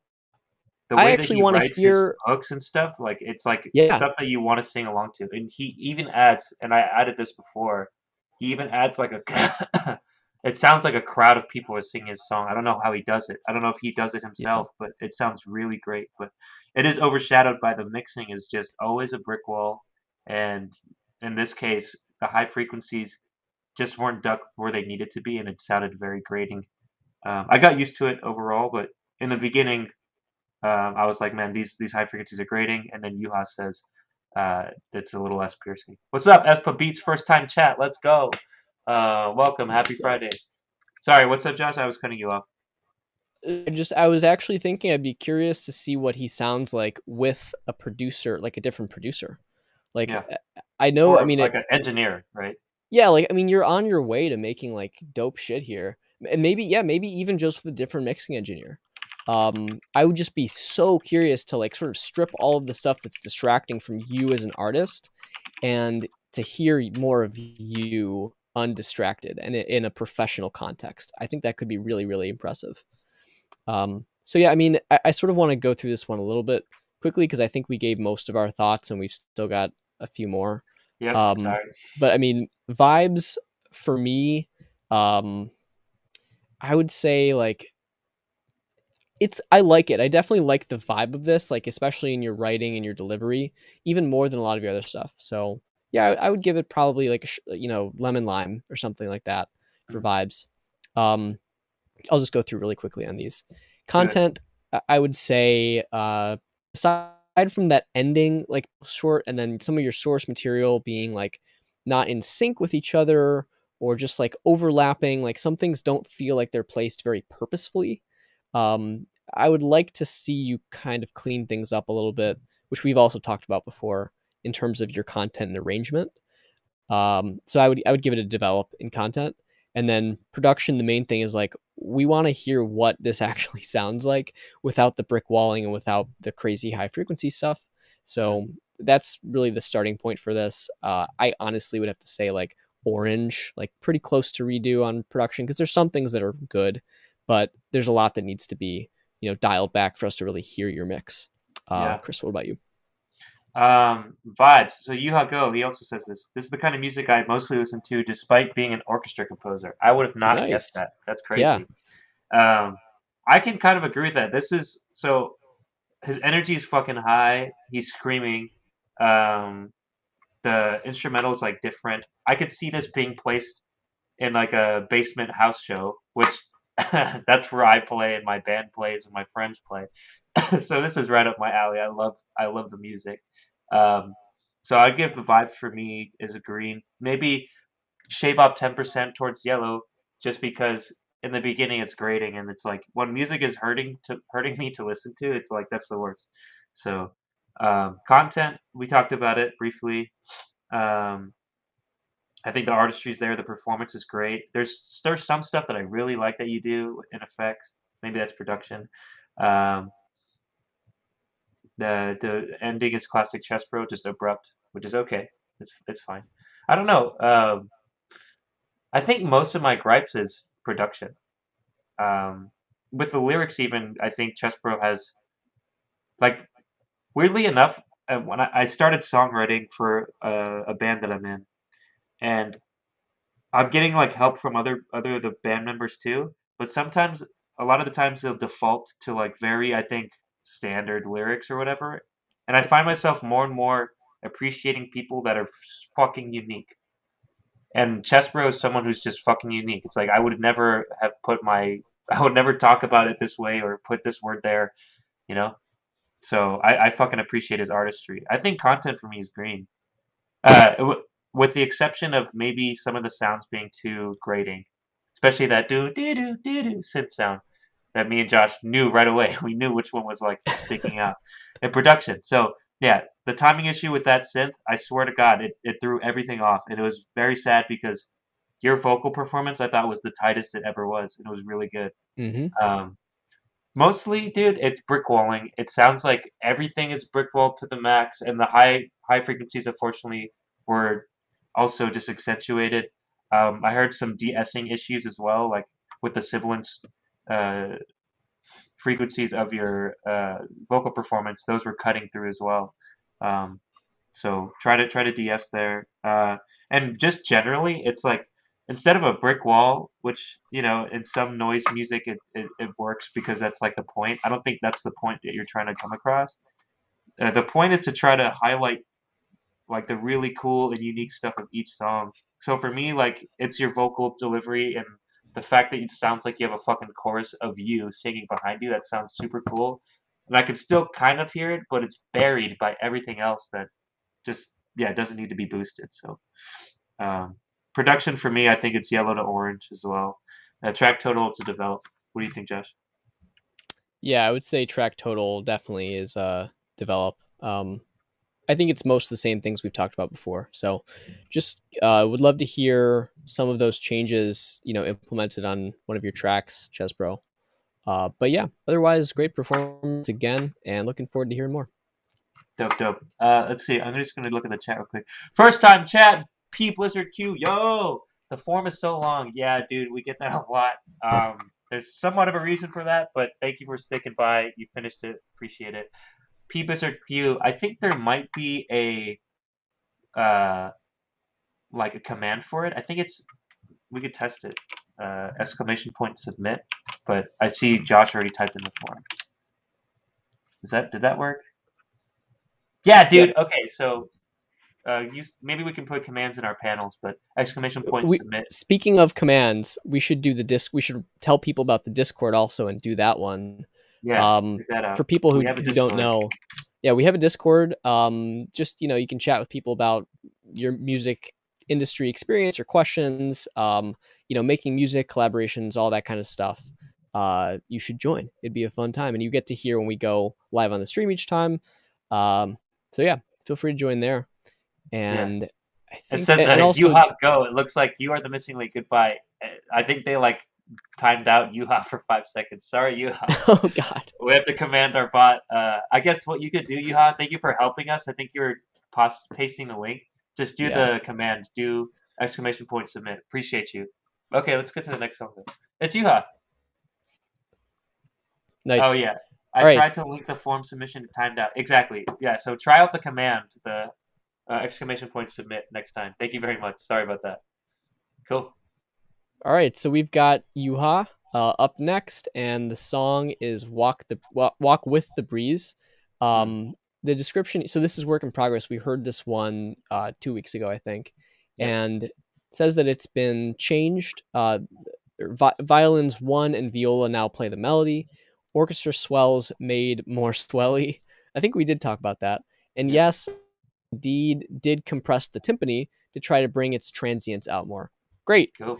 the I way that actually he want to writes his hear. hooks and stuff, like it's like Yeah, stuff that you want to sing along to. And he even adds, and I added this before, he even adds like a it sounds like a crowd of people are singing his song. I don't know how he does it. I don't know if he does it yeah, himself, but it sounds really great. But it is overshadowed by the mixing is just always a brick wall. And in this case, the high frequencies just weren't dug where they needed to be, and it sounded very grating. I got used to it overall, but in the beginning, I was like, man, these high frequencies are grating. And then Yuha says, it's a little less piercing. What's up, Espa Beats? First time chat. Let's go. Welcome. Happy what's up? Friday. Sorry, what's up, Josh? I was cutting you off. I was actually thinking I'd be curious to see what he sounds like with a producer, like a different producer. Like, Yeah. I know, I Or mean, like an engineer, right? yeah, like, I mean, you're on your way to making like dope shit here. And maybe, yeah, maybe even just with a different mixing engineer. I would just be so curious to like sort of strip all of the stuff that's distracting from you as an artist and to hear more of you undistracted and in a professional context. I think that could be really, really impressive. So yeah, I mean, I sort of want to go through this one a little bit quickly because I think we gave most of our thoughts and we've still got a few more. Yep. Um, Sorry. but I mean, vibes for me, um, I would say like I like it. I definitely like the vibe of this, like especially in your writing and your delivery, even more than a lot of your other stuff. So yeah, I would give it probably like lemon lime or something like that for Mm, vibes. Um, I'll just go through really quickly on these. do it. Content, I would say, aside from that ending, like short, and then some of your source material being like not in sync with each other or just like overlapping, like some things don't feel like they're placed very purposefully. I would like to see you kind of clean things up a little bit, which we've also talked about before in terms of your content and arrangement. So I would give it a develop in content. And then production, the main thing is like we want to hear what this actually sounds like without the brick walling and without the crazy high frequency stuff. Yeah. So that's really the starting point for this. I honestly would have to say like orange, like pretty close to redo on production because there's some things that are good, but there's a lot that needs to be dialed back for us to really hear your mix. Yeah. Chris, what about you? Vibes. So Yuha Go, he also says this. This is the kind of music I mostly listen to despite being an orchestra composer. I would have not guessed Nice. that. That's Yeah. crazy. Um, I can kind of agree with that. This is so his energy is fucking high. He's screaming. Um, the instrumental is like different. I could see this being placed in like a basement house show, which that's where I play and my band plays and my friends play. So this is right up my alley. I love the music. Um, so I'd give the vibes for me is a green. Maybe shave off 10% towards yellow, just because in the beginning it's grating and it's like when music is hurting me to listen to, it's like that's the worst. So content, we talked about it briefly. Um, I think the artistry is there. The performance is great. There's some stuff that I really like that you do in effects. Maybe that's production. Um, the ending is classic chess pro, just abrupt, which is okay. It's fine. I don't know. I think most of my gripes is production. Um, with the lyrics, even I think chess pro has like weirdly enough. When I started songwriting for a band that I'm in, and I'm getting like help from other the band members too, but sometimes a lot of the times they'll default to like very I think standard lyrics or whatever, and I find myself more and more appreciating people that are fucking unique. And Chesbro is someone who's just fucking unique. It's like I would never have put my I would never talk about it this way or put this word there, you know. So I fucking appreciate his artistry. I think content for me is green. With the exception of maybe some of the sounds being too grating, especially that do synth sound that me and Josh knew right away. We knew which one was like sticking out in production. So yeah, the timing issue with that synth, I swear to God, it threw everything off, and it was very sad because your vocal performance I thought was the tightest it ever was, and it was really good. Mm-hmm. Mostly, dude, it's brick walling. It sounds like everything is brick walled to the max, and the high frequencies, unfortunately, were also just accentuated. I heard some de-essing issues as well, like with the sibilance uh, frequencies of your vocal performance. Those were cutting through as well. Um, so try to de-ess there. And just generally, it's like instead of a brick wall, which in some noise music it works because that's like the point. I don't think that's the point that you're trying to come across. The point is to try to highlight like the really cool and unique stuff of each song. So for me, like it's your vocal delivery and the fact that it sounds like you have a fucking chorus of you singing behind you. That sounds super cool. And I can still kind of hear it, but it's buried by everything else that just it doesn't need to be boosted. So um, production for me, I think it's yellow to orange as well. Track total to develop. What do you think, Josh? Yeah, I would say track total definitely is develop. I think it's most of the same things we've talked about before. So just would love to hear some of those changes, implemented on one of your tracks, Chesbro. But yeah, otherwise, great performance again, and looking forward to hearing more. Dope. Let's see. I'm just gonna look at the chat real quick. First time chat. P Blizzard Q. Yo, the form is so long. Yeah, dude, we get that a lot. There's somewhat of a reason for that, but thank you for sticking by. You finished it. Appreciate it. P Blizzard Q. I think there might be a like a command for it. I think we could test it. Exclamation point submit. But I see Josh already typed in the form. Did that work? Yeah, dude. Yep. Okay, so maybe we can put commands in our panels, but exclamation point submit. Speaking of commands, we should do the disc. We should tell people about the Discord also and do that one. Yeah, check that out. For people who We have a don't Discord. know, yeah, we have a Discord. Just you can chat with people about your music industry experience or questions. Making music, collaborations, all that kind of stuff. You should join. It'd be a fun time, and you get to hear when we go live on the stream each time. So yeah, feel free to join there. And I think, it says and also, Yuha go. It looks like you are the missing link. Goodbye. I think they like timed out Yuha for 5 seconds. Sorry, Yuha. Oh God. We have to command our bot. I guess what you could do, Yuha. Thank you for helping us. I think you were pasting the link. Just do the command. Do exclamation point submit. Appreciate you. Okay, let's get to the next song. It's Yuha. Nice. Oh yeah. I tried to link the form submission timed out. Exactly. Yeah. So try out the command. The exclamation point submit next time. Thank you very much. Sorry about that. Cool. All right, so we've got Yuha up next, and the song is "Walk with the Breeze." The description. So this is work in progress. We heard this one 2 weeks ago, I think, and it says that it's been changed. Violins 1 and viola now play the melody. Orchestra swells made more swelly. I think we did talk about that. And yes, indeed did compress the timpani to try to bring its transients out more. Great. Cool.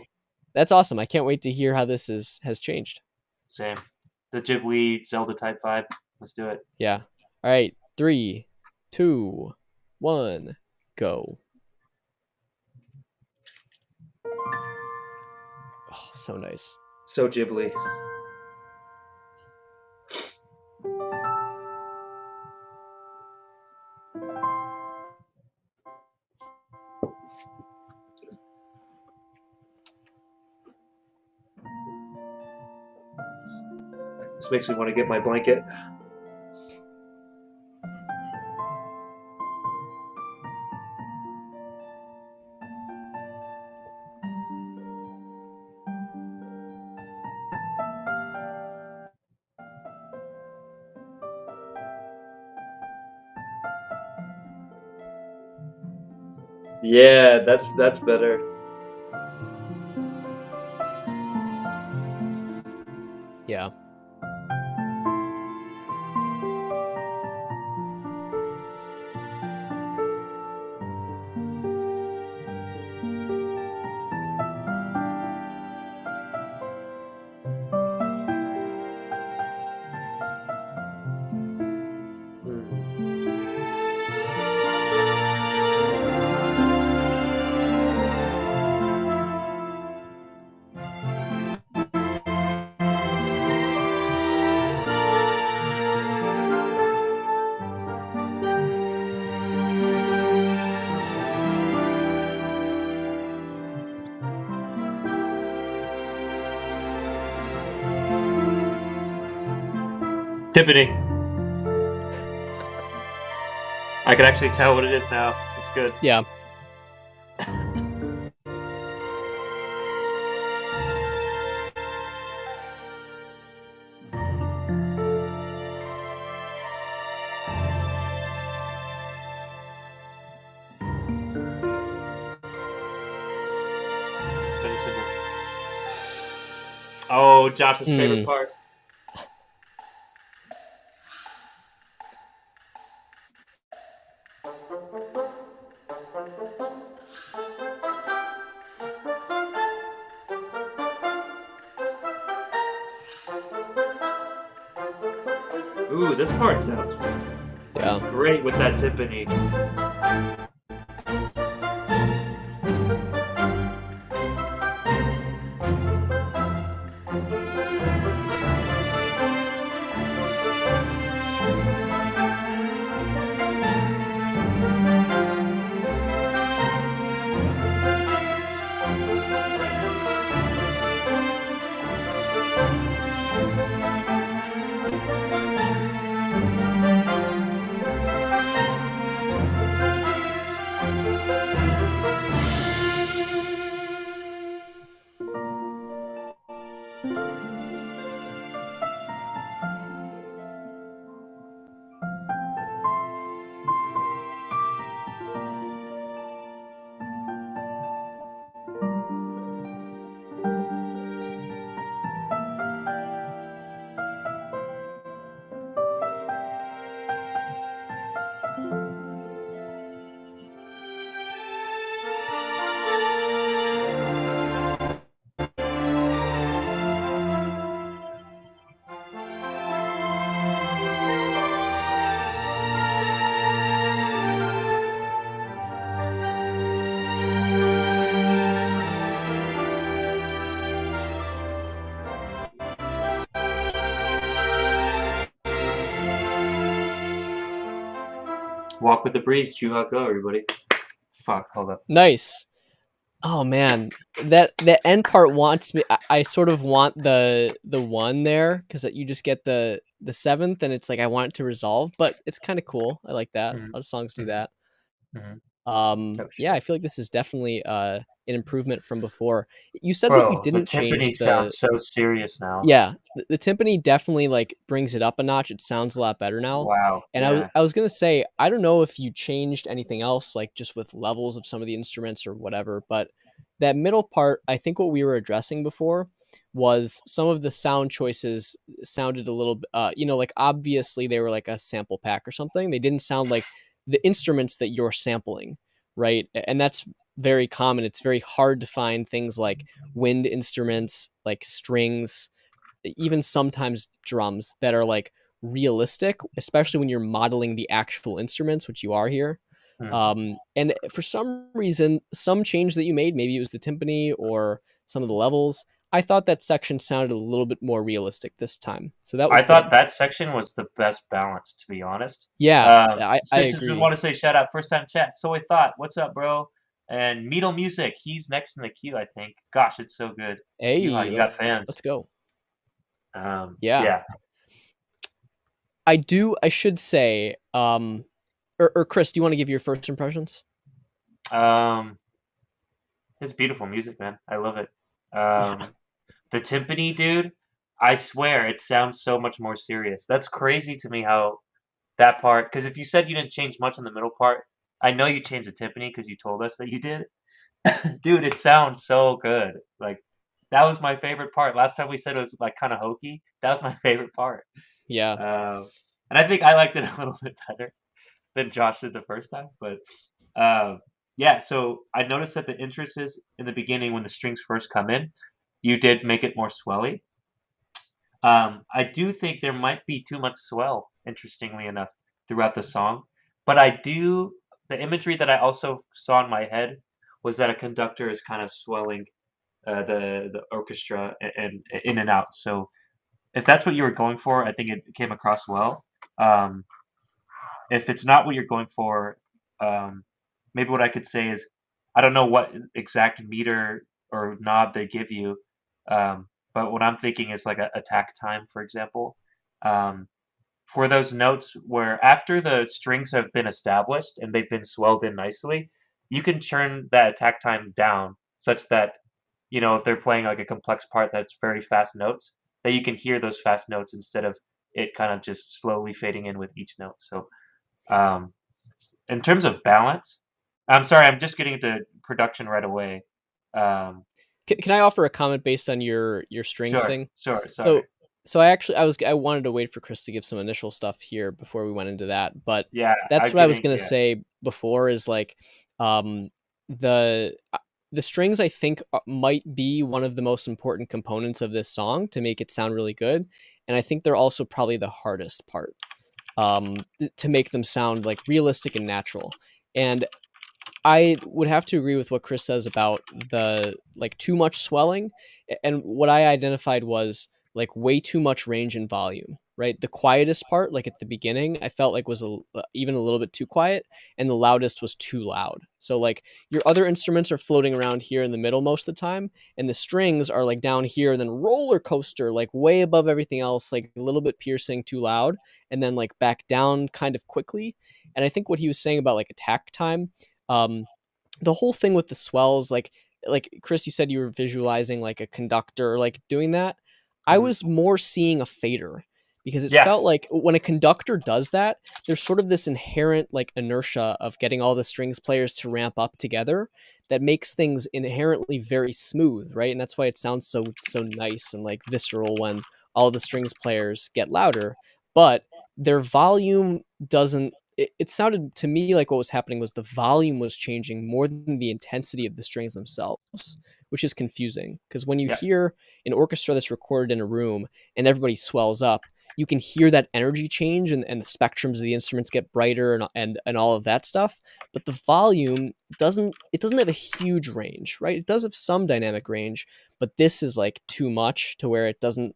That's awesome. I can't wait to hear how this has changed. Same. The Ghibli Zelda type vibe. Let's do it. Yeah. All right. 3, 2, 1, go. Oh, so nice. So Ghibli. This makes me want to get my blanket. Yeah, that's better. Yeah. Timpani. I can actually tell what it is now. It's good. Yeah. Steady cymbal. Oh, Josh's favorite Hmm. part. Ooh, this part sounds Yeah. great with that timpani. Walk with the breeze, Chuha, go, everybody. Fuck, hold up. Nice. Oh man, that the end part wants me. I sort of want the one there because you just get the seventh, and it's like I want it to resolve, but it's kind of cool. I like that. A Mhm, lot of songs do mhm, that. mhm. Oh Yeah, shit, I feel like this is definitely an improvement from before. You said that you bro, the didn't timpani change the sounds so serious now. yeah, the timpani definitely like brings it up a notch. It sounds a lot better now. Wow, And yeah. I was gonna say I don't know if you changed anything else, like just with levels of some of the instruments or whatever, but that middle part, I think what we were addressing before was some of the sound choices sounded a little, like obviously they were like a sample pack or something. They didn't sound like the instruments that you're sampling, right? And that's very common. It's very hard to find things like wind instruments, like strings, even sometimes drums that are like realistic, especially when you're modeling the actual instruments, which you are here. Mm. And for some reason, some change that you made, maybe it was the timpani or some of the levels, I thought that section sounded a little bit more realistic this time. So that I was thought good. that section was the best balance, to be honest. Yeah, I Since we agree. want to say shout out, first time chat. So I thought, what's up, bro? And Mito Music, he's next in the queue, I think. Gosh, it's so good. Yuha, Hey, you got fans. let's go. Yeah, Yeah. I should say, or Chris, do you want to give your first impressions? Um, it's beautiful music, man. I love it. Yeah. The timpani, dude, I swear it sounds so much more serious. That's crazy to me how that part, because if you said you didn't change much in the middle part, I know you changed the timpani because you told us that you did. Dude, it sounds so good. Like, that was my favorite part. Last time we said it was like kind of hokey. That was my favorite part. Yeah. And I think I liked it a little bit better than Josh did the first time. But yeah, so I noticed that the entrances in the beginning, when the strings first come in, you did make it more swelly. I do think there might be too much swell, interestingly enough, throughout the song. But the imagery that I also saw in my head was that a conductor is kind of swelling the orchestra and in and out. So if that's what you were going for, I think it came across well. Um, if it's not what you're going for, um, maybe what I could say is I don't know what exact meter or knob they give you, but what I'm thinking is like a attack time, for example. Um, for those notes where after the strings have been established and they've been swelled in nicely, you can turn that attack time down such that, if they're playing like a complex part that's very fast notes, that you can hear those fast notes instead of it kind of just slowly fading in with each note. So, um, in terms of balance, I'm sorry, I'm just getting into production right away. Um, Can I offer a comment based on your strings sure, thing? sure, sorry. So I wanted to wait for Chris to give some initial stuff here before we went into that, but Yeah, that's I'm what I was getting, gonna yeah. say before is like um the the strings I think might be one of the most important components of this song to make it sound really good, and I think they're also probably the hardest part to make them sound like realistic and natural. And I would have to agree with what Chris says about the like too much swelling. And what I identified was like way too much range and volume, right? The quietest part, like at the beginning, I felt like was even a little bit too quiet, and the loudest was too loud. So like your other instruments are floating around here in the middle most of the time, and the strings are like down here, and then roller coaster, like way above everything else, like a little bit piercing, too loud, and then like back down kind of quickly. And I think what he was saying about like attack time, um, the whole thing with the swells, like Chris, you said you were visualizing like a conductor like doing that. I Mhm. was more seeing a fader because it Yeah, felt like when a conductor does that, there's sort of this inherent like inertia of getting all the strings players to ramp up together that makes things inherently very smooth, right? And that's why it sounds so nice and like visceral when all the strings players get louder, but their volume doesn't. It sounded to me like what was happening was the volume was changing more than the intensity of the strings themselves, which is confusing because when you yeah, hear an orchestra that's recorded in a room and everybody swells up, you can hear that energy change, and the spectrums of the instruments get brighter, and all of that stuff. But the volume doesn't have a huge range, right? It does have some dynamic range, but this is like too much to where it doesn't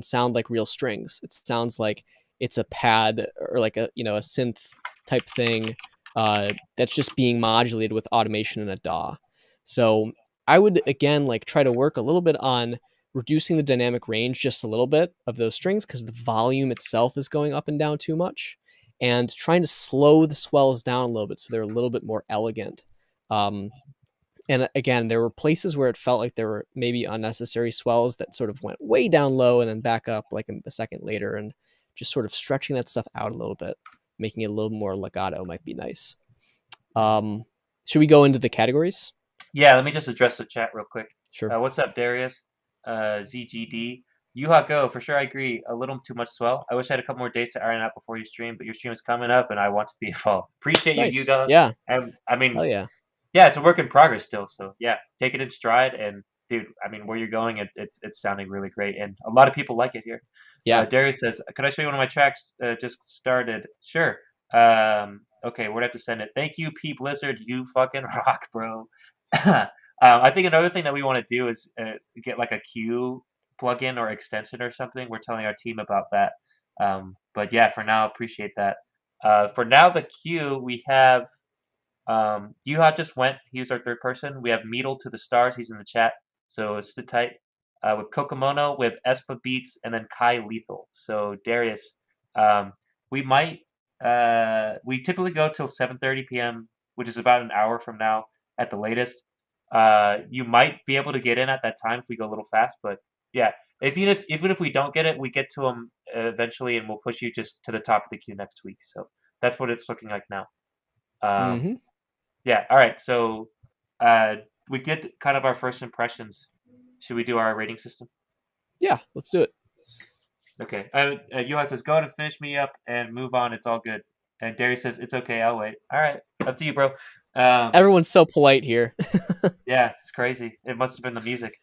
sound like real strings. It sounds like it's a pad or like a synth type thing that's just being modulated with automation and a DAW. So I would again like try to work a little bit on reducing the dynamic range just a little bit of those strings because the volume itself is going up and down too much, and trying to slow the swells down a little bit so they're a little bit more elegant. Um, and again, there were places where it felt like there were maybe unnecessary swells that sort of went way down low and then back up like a second later, and just sort of stretching that stuff out a little bit, making it a little more legato might be nice. Um, should we go into the categories? yeah. Let me just address the chat real quick. Sure. What's up, Darius? ZGD. Yuha Go, for sure, I agree. A little too much swell. I wish I had a couple more days to iron out before your stream, but your stream is coming up and I want to be involved. Appreciate you, Nice. Yuga. Yeah. And I mean, Hell yeah. yeah, it's a work in progress still. So yeah, take it in stride. And dude, I mean, where you're going, it's sounding really great, and a lot of people like it here. Yeah. Darius says, "Could I show you one of my tracks? Just started. Sure. Okay, we'd have to send it. Thank you, P Blizzard. You fucking rock, bro. I think another thing that we want to do is get like a Q plugin or extension or something. We're telling our team about that. But yeah, for now, appreciate that. For now, the Q we have. Yuha just went. He was our third person. We have Meadle to the stars. He's in the chat. So sit tight. With Kokomono, with Espa Beats, and then Kai Lethal. So Darius, um, we might. We typically go till 7:30 p.m., which is about an hour from now at the latest. You might be able to get in at that time if we go a little fast, but yeah, even if we don't get it, we get to them eventually, and we'll push you just to the top of the queue next week. So that's what it's looking like now. Um, Mm-hmm. yeah. All right. So uh, we did kind of our first impressions. Should we do our rating system? Yeah. Let's do it. Okay. Yuha says, "Go ahead and finish me up and move on. It's all good." And Darius says, "It's okay. I'll wait." All right. Up to you, bro. Everyone's so polite here. Yeah, it's crazy. It must have been the music.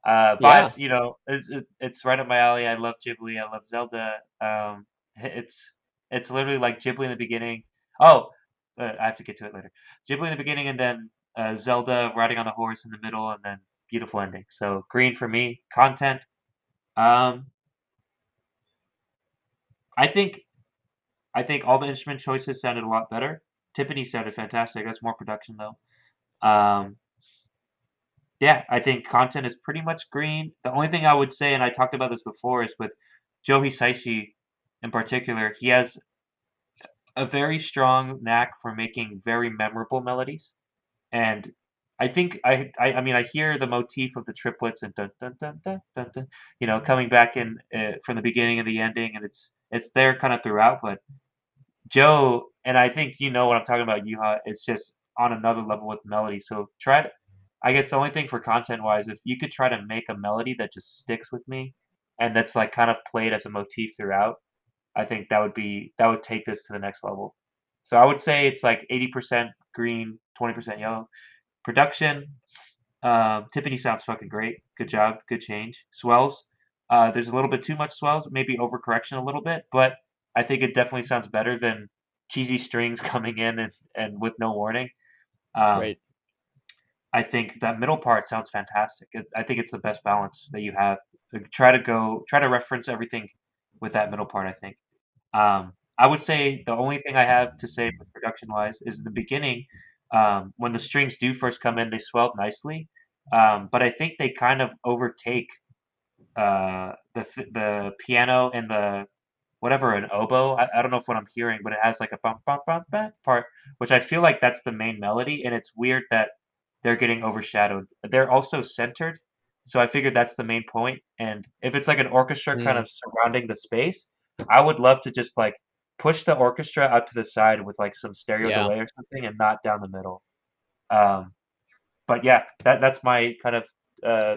Yeah. Vibes, it's right up my alley. I love Ghibli. I love Zelda. It's it's literally like Ghibli in the beginning. Oh, I have to get to it later. Ghibli in the beginning, and then Zelda riding on the horse in the middle, and then beautiful ending. So green for me. Content. Um, I think I think all the instrument choices sounded a lot better. Tiffany sounded fantastic. That's more production though. Um, Yeah, I think content is pretty much green. The only thing I would say, and I talked about this before, is with Joe Hisaishi. in particular, he has a very strong knack for making very memorable melodies. And I think I mean I hear the motif of the triplets and dun dun dun dun dun dun, coming back in from the beginning and the ending, and it's there kind of throughout. But Joe, and I think you know what I'm talking about, Yuha, it's just on another level with melody. So try to, I guess the only thing for content wise, if you could try to make a melody that just sticks with me and that's like kind of played as a motif throughout, I think that would take this to the next level. So I would say it's like 80% green, 20% yellow. Production, Tiffany sounds fucking great. Good job, good change. Swells, there's a little bit too much swells, maybe overcorrection a little bit, but I think it definitely sounds better than cheesy strings coming in and with no warning. Um, Right. I think that middle part sounds fantastic. I think it's the best balance that you have. Try to reference everything with that middle part. I think. I would say the only thing I have to say production wise is the beginning. When the strings do first come in, they swell nicely, but I think they kind of overtake the piano and the whatever an oboe. I don't know if what I'm hearing, but it has like a bump bump bump bump part, which I feel like that's the main melody, and it's weird that they're getting overshadowed. They're also centered, so I figured that's the main point. And if it's like an orchestra kind Mm, of surrounding the space, I would love to just like push the orchestra out to the side with like some stereo yeah. delay or something, and not down the middle. Um, but yeah, that's my kind of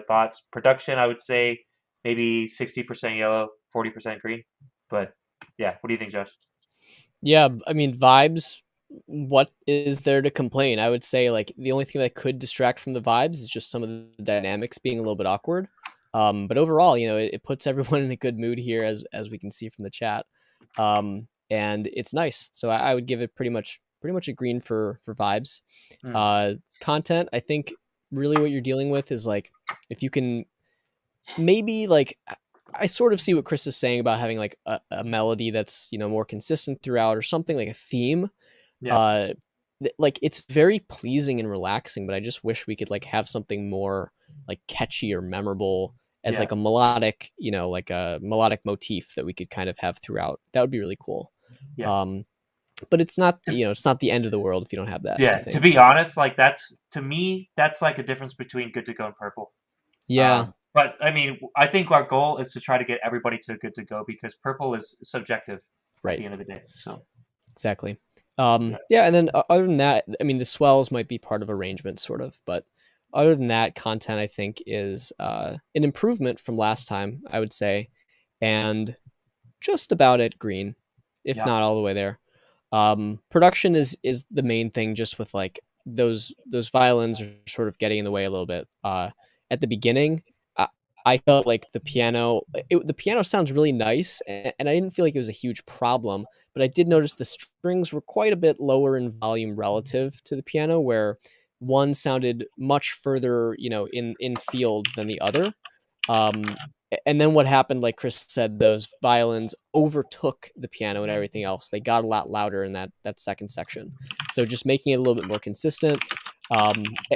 thoughts. Production, I would say maybe 60% yellow, 40% green. But yeah, what do you think, Josh? Yeah, I mean, vibes, what is there to complain? I would say, like, the only thing that could distract from the vibes is just some of the dynamics being a little bit awkward. But overall, it puts everyone in a good mood here, as we can see from the chat. And it's nice. So I would give it pretty much a green for vibes. Hmm. Content, I think really what you're dealing with is like if you can maybe like I sort of see what Chris is saying about having like a melody that's more consistent throughout or something like a theme. Yeah, uh like it's very pleasing and relaxing, but I just wish we could like have something more like catchy or memorable as yeah, like a melodic, like a melodic motif that we could kind of have throughout. That would be really cool. yeah. um but it's not, To, it's not the end of the world if you don't have that, I yeah, to think. be honest, like that's to me, that's like a difference between good to go and purple. Yeah, But I mean, I think our goal is to try to get everybody to good to go because purple is subjective at right. the end of the day. So Exactly. yeah, Yeah, and then other than that, I mean, the swells might be part of arrangement, sort of, but other than that, content I think is an improvement from last time, I would say, and just about at green, if yeah, not all the way there. Production is the main thing, just with like those violins are sort of getting in the way a little bit. At the beginning, I, I felt like the piano sounds really nice, and I didn't feel like it was a huge problem. But I did notice the strings were quite a bit lower in volume relative to the piano, where one sounded much further, in field than the other. Um, and then what happened, like Chris said, those violins overtook the piano and everything else. They got a lot louder in that second section. So just making it a little bit more consistent.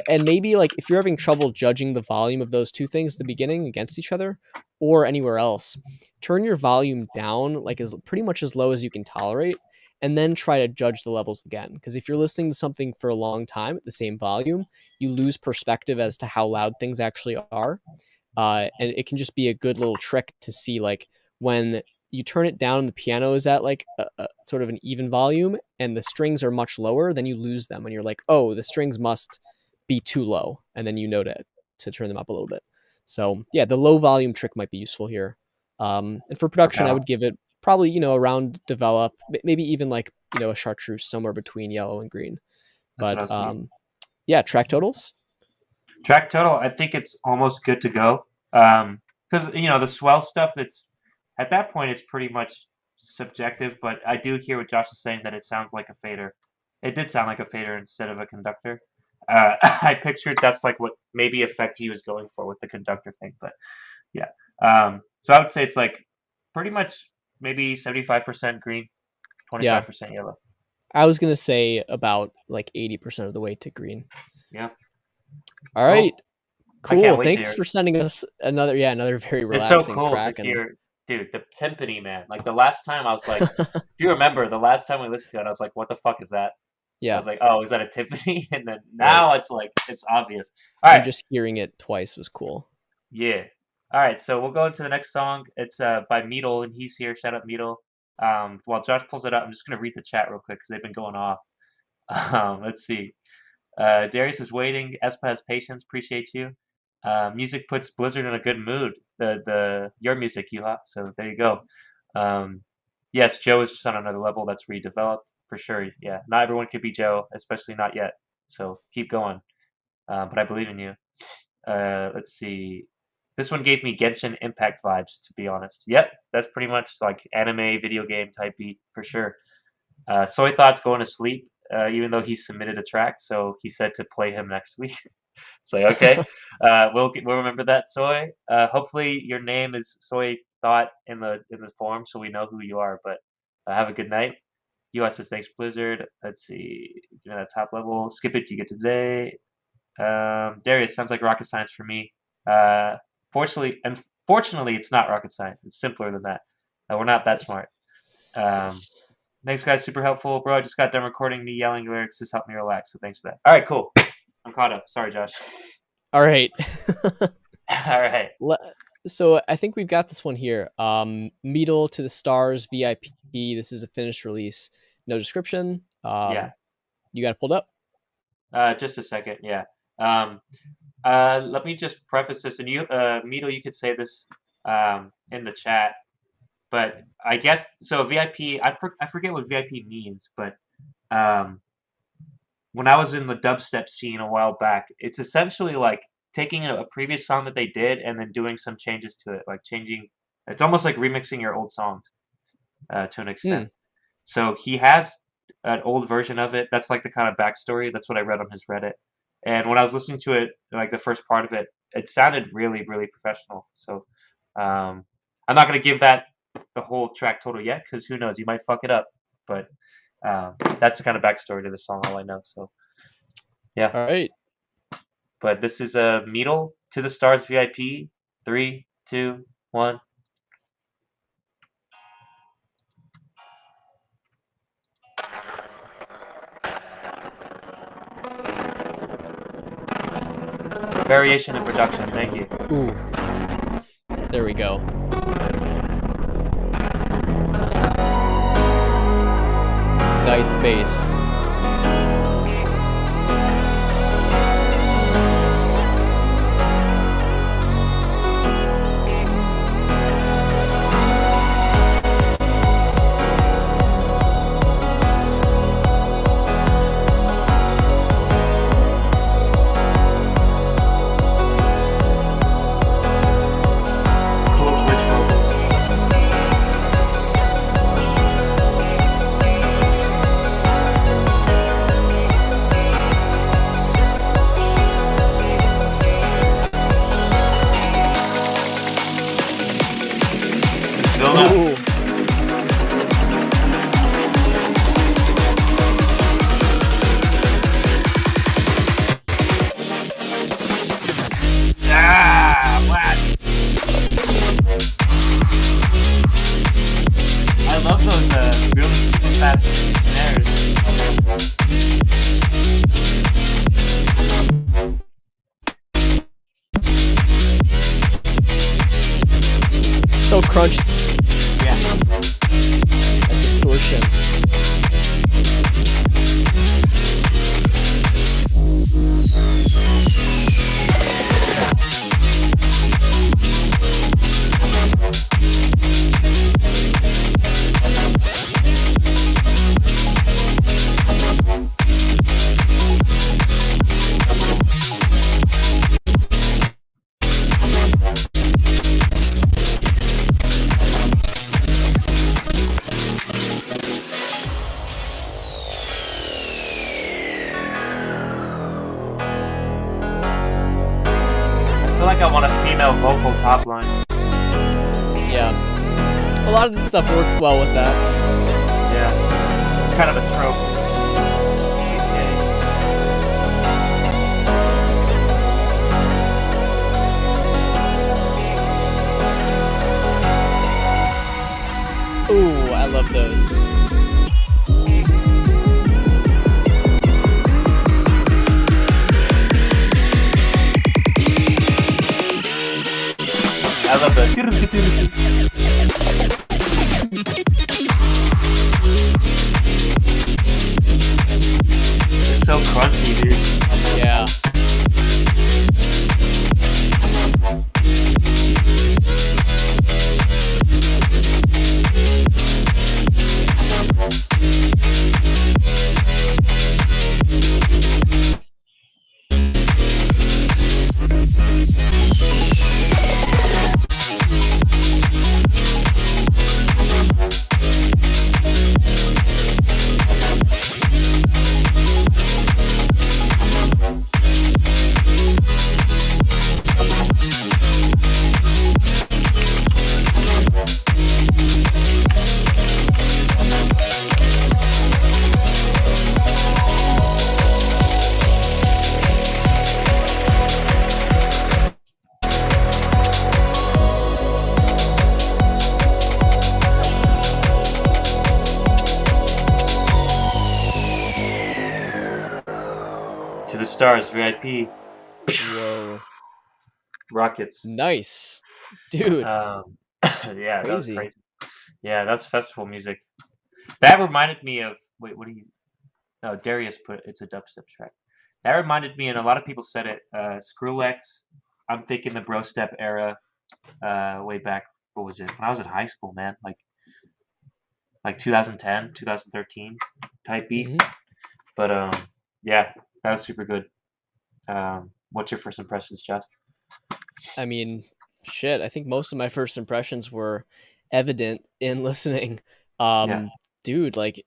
And maybe like if you're having trouble judging the volume of those two things at the beginning against each other or anywhere else, turn your volume down like as pretty much as low as you can tolerate, and then try to judge the levels again. Because if you're listening to something for a long time at the same volume, you lose perspective as to how loud things actually are. And it can just be a good little trick to see like when you turn it down and the piano is at like a sort of an even volume and the strings are much lower, then you lose them and you're like, oh, the strings must be too low, and then you know to turn them up a little bit. So yeah, the low volume trick might be useful here. And for for production, I would balance. give it probably around develop, maybe even like a chartreuse somewhere between yellow and green. That's what I But was thinking. yeah, track totals. Track total, I think it's almost good to go. Because the swell stuff, it's at that point it's pretty much subjective. But I do hear what Josh is saying that it sounds like a fader. It did sound like a fader instead of a conductor. I pictured that's like what maybe effect he was going for with the conductor thing. But yeah, so I would say it's like pretty much maybe 75% green, Yeah, 25% yellow. I was gonna say about like 80% of the way to green. Yeah, All cool. right, I can't cool. wait to Thanks hear it. for sending us another very It's so relaxing cool to track, and hear dude, the timpani, man. Like the last time I was like, if you remember, the last time we listened to it, I was like, what the fuck is that? I Yeah, was like, oh, is that a timpani? And then right. now it's like, it's obvious. All And right, just hearing it twice was cool. yeah. All right, so we'll go into the next song. It's by Meadle, and he's here. Shout out Meadle. While Josh pulls it up, I'm just gonna read the chat real quick because they've been going off. Let's see. Darius is waiting. Espa has patience. Appreciate you. Music puts Blizzard in a good mood. Your music, Yuha. So there you go. Yes, Joe is just on another level. That's redeveloped for sure. Yeah, not everyone could be Joe, especially not yet. So keep going. But I believe in you. Let's see. This one gave me Genshin Impact vibes, to be honest. Yep, that's pretty much like anime, video game type beat for sure. Soy Thought's going to sleep, even though he submitted a track, so he said to play him next week. It's like, okay, we'll remember that, Soy. Hopefully your name is Soy Thought in the form, so we know who you are. But have a good night. US says thanks, Blizzard. Let's see, top level. Skip it, you get to Zay. Darius, sounds like rocket science for me. Unfortunately, it's not rocket science. It's simpler than that. We're not that smart. Nice. Thanks, guys. Super helpful. Bro, I just got done recording me yelling lyrics. Just helped me relax, so thanks for that. All right, cool. I'm caught up. Sorry, Josh. All right. All right. So I think we've got this one here. Meadle to the Stars VIP. This is a finished release. No description. Yeah. You got it pulled up? Just a second. Yeah. Let me just preface this, and you, Meadle, you could say this in the chat. But I guess so. VIP. I forget what VIP means, but when I was in the dubstep scene a while back, it's essentially like taking a previous song that they did and then doing some changes to it, like changing. It's almost like remixing your old songs to an extent. So he has an old version of it. That's like the kind of backstory. That's what I read on his Reddit. And when I was listening to it, like the first part of it, it sounded really, really professional. So I'm not gonna give that the whole track total yet, because who knows, you might fuck it up. But that's the kind of backstory to the song, all I know. So yeah. All right. But this is a Meadle to the Stars VIP. 3, 2, 1. Variation in production. Thank you. Ooh. There we go. Nice bass. Ooh. I love those really super fast snares. So crunchy. Yeah. That distortion. I feel like I want a female vocal top line. Yeah. A lot of the stuff worked well with that. Yeah. It's kind of a trope. love those. I love the. It's so crunchy, dude. Yeah. To the stars, VIP. Whoa. Rockets. Nice. Dude, Yeah, that was crazy. crazy. Yeah, that's festival music. That reminded me of wait, what do you? No, Darius put it's a dubstep track. That reminded me, and a lot of people said it. Skrillex. I'm thinking the bro step era. Way back. What was it? When I was in high school, man. Like 2010, 2013 type beat. Mhm. But yeah, that was super good. What's your first impressions, Josh? I mean, shit, I think most of my first impressions were evident in listening. Yeah. Dude, like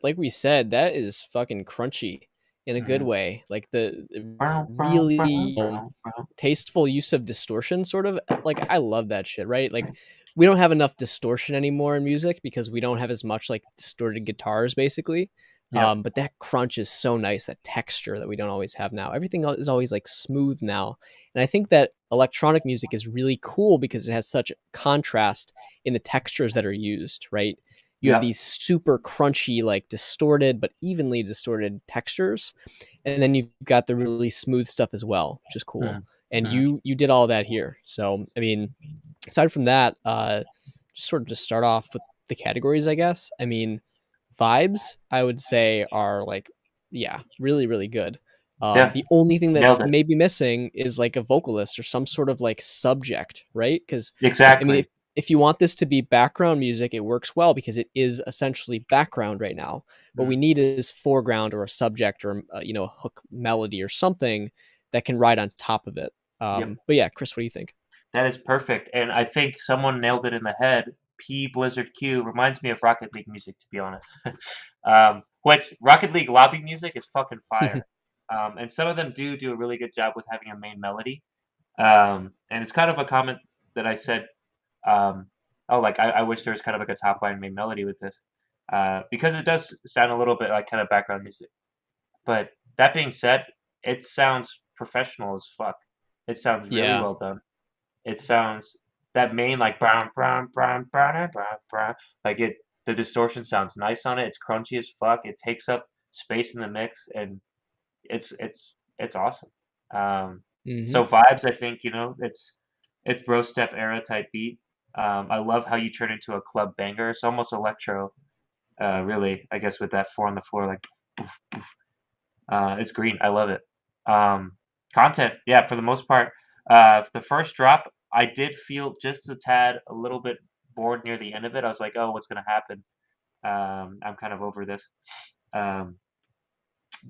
like we said, that is fucking crunchy in a good Mhm. way. Like the Brown, brown, brown, really brown, brown. tasteful use of distortion sort of like I love that shit, right? Like we don't have enough distortion anymore in music because we don't have as much like distorted guitars basically. Yep. But that crunch is so nice, that texture that we don't always have now. Everything is always like smooth now. And I think that electronic music is really cool because it has such contrast in the textures that are used, right? You have Yep. these super crunchy, like distorted but evenly distorted textures, and then you've got the really smooth stuff as well, which is cool. Mhm. And Mhm. you did all that here. So I mean, aside from that, just sort of to start off with the categories, I guess. I mean, vibes, I would say are like, yeah, really, really good. Yeah. The only thing that's Nailed it. maybe missing is like a vocalist or some sort of like subject, right? Because I mean, Exactly. if you want this to be background music, it works well because it is essentially background right now. What we Mhm. need is foreground or a subject or a hook melody or something that can ride on top of it. Yep. But yeah, Chris, what do you think? That is perfect. And I think someone nailed it in the head. P Blizzard Q reminds me of Rocket League music, to be honest. Which Rocket League lobby music is fucking fire. And some of them do a really good job with having a main melody. And it's kind of a comment that I said, oh, like I wish there was kind of like a top line main melody with this. Because it does sound a little bit like kind of background music. But that being said, it sounds professional as fuck. It sounds really Yeah. well done. It sounds that main like brown brown brown brown brown brown like it the distortion sounds nice on it. It's crunchy as fuck. It takes up space in the mix and it's awesome. Hmm. So vibes, I think it's bro step era type beat. I love how you turn into a club banger. It's almost electro, really. I guess with that four on the floor, like it's green. I love it. Um, Content, yeah, for the most part. The first drop, I did feel just a tad, a little bit bored near the end of it. I was like, oh, what's gonna happen? I'm kind of over this. Um,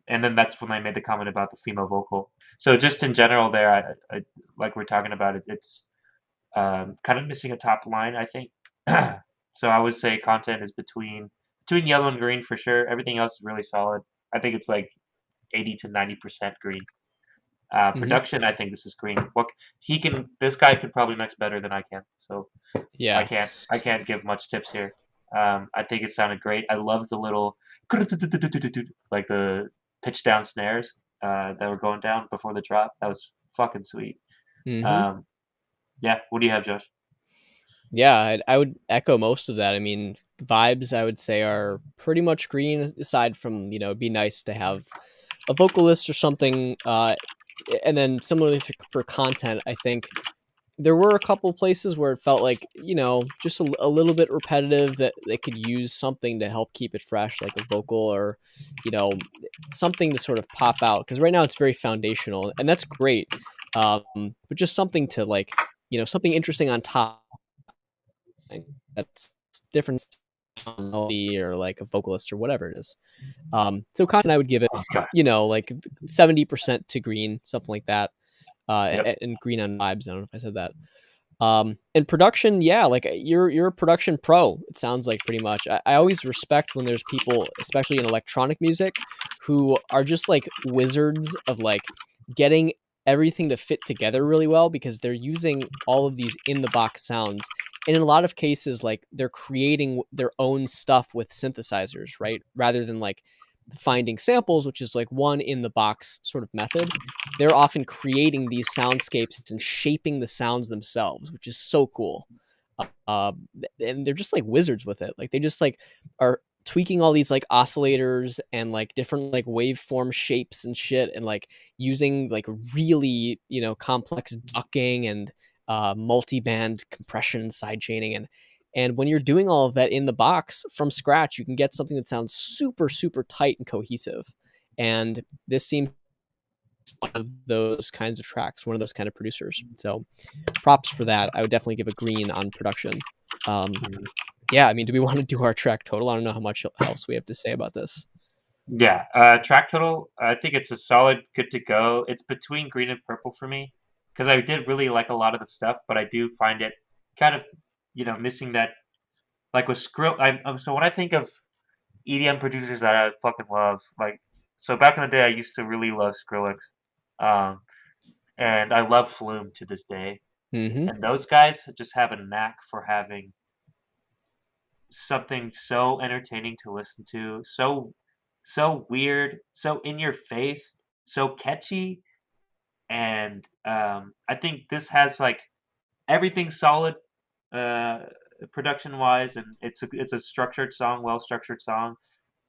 and then that's when I made the comment about the female vocal. So just in general, there, like we're talking about it, it's kind of missing a top line, I think. So I would say content is between yellow and green for sure. Everything else is really solid. I think it's like 80 to 90% green. Hmm. Production, I think this is green. What he can, this guy could probably mix better than I can. So Yeah. I can't give much tips here. I think it sounded great. I love the little like the pitch down snares that were going down before the drop. That was fucking sweet. Hmm. Um, yeah. What do you have, Josh? Yeah, I would echo most of that. I mean, vibes, I would say, are pretty much green, aside from, it'd be nice to have a vocalist or something. And then similarly for content, I think there were a couple places where it felt like, just a little bit repetitive, that they could use something to help keep it fresh, like a vocal or, something to sort of pop out. Because right now it's very foundational, and that's great. But just something to, like, something interesting on top that's different melody, or like a vocalist or whatever it is. So content, I would give it, Oh god. like 70% to green, something like that. Yep. And green on vibes. I don't know if I said that. And production, yeah, like you're a production pro. It sounds like, pretty much. I always respect when there's people, especially in electronic music, who are just like wizards of like getting everything to fit together really well, because they're using all of these in the box sounds. And in a lot of cases, like, they're creating their own stuff with synthesizers, right? Rather than like finding samples, which is like one in the box sort of method. They're often creating these soundscapes and shaping the sounds themselves, which is so cool. Uh, and they're just like wizards with it. Like, they just like are tweaking all these like oscillators and like different like waveform shapes and shit, and like using like really, complex ducking and multi-band compression and side chaining. And when you're doing all of that in the box from scratch, you can get something that sounds super, super tight and cohesive. And this seems one of those kinds of tracks, one of those kind of producers. So props for that. I would definitely give a green on production. Yeah, I mean, do we want to do our track total? I don't know how much else we have to say about this. Yeah. Track total, I think it's a solid good to go. It's between green and purple for me, because I did really like a lot of the stuff, but I do find it kind of, missing that, like with so when I think of EDM producers that I fucking love, like, so back in the day I used to really love Skrillex, um, and I love Flume to this day, Mm-hmm. and those guys just have a knack for having something so entertaining to listen to, so weird, so in your face, so catchy, and I think this has like everything solid, uh, production wise, and it's a structured song, well structured song.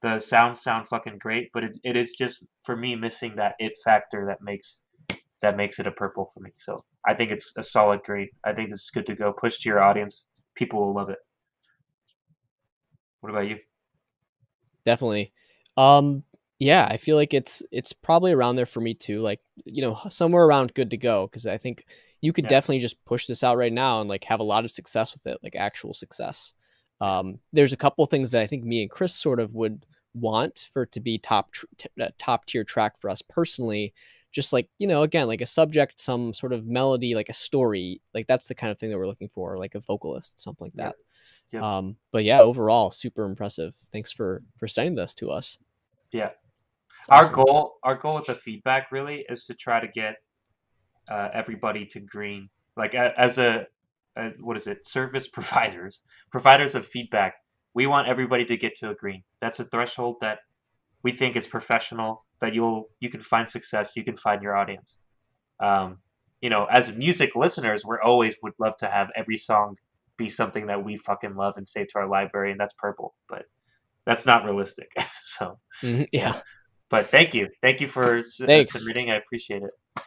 The sounds sound fucking great, but it is just for me missing that it factor that makes it a purple for me. So I think it's a solid grade. I think this is good to go. Push to your audience. People will love it. What about you? Definitely. Yeah, I feel like it's probably around there for me too. Like, somewhere around good to go, because I think you could Yeah, definitely just push this out right now and like have a lot of success with it, like actual success. yeah, There's a couple things that I think me and Chris sort of would want for it to be top tier track for us personally. Just like, again, like a subject, some sort of melody, like a story, like that's the kind of thing that we're looking for, like a vocalist, something like yep, that. yep, But yeah, overall, super impressive. Thanks for sending this to us. yeah. It's awesome. Our goal with the feedback really is to try to get everybody to green. Like as a what is it? Service providers of feedback. We want everybody to get to a green. That's a threshold that we think is professional. That you can find success. You can find your audience. Um, as music listeners, we're always would love to have every song be something that we fucking love and save to our library, and that's purple. But that's not realistic. So yeah. Yeah. But thank you for Thanks. submitting. I appreciate it. All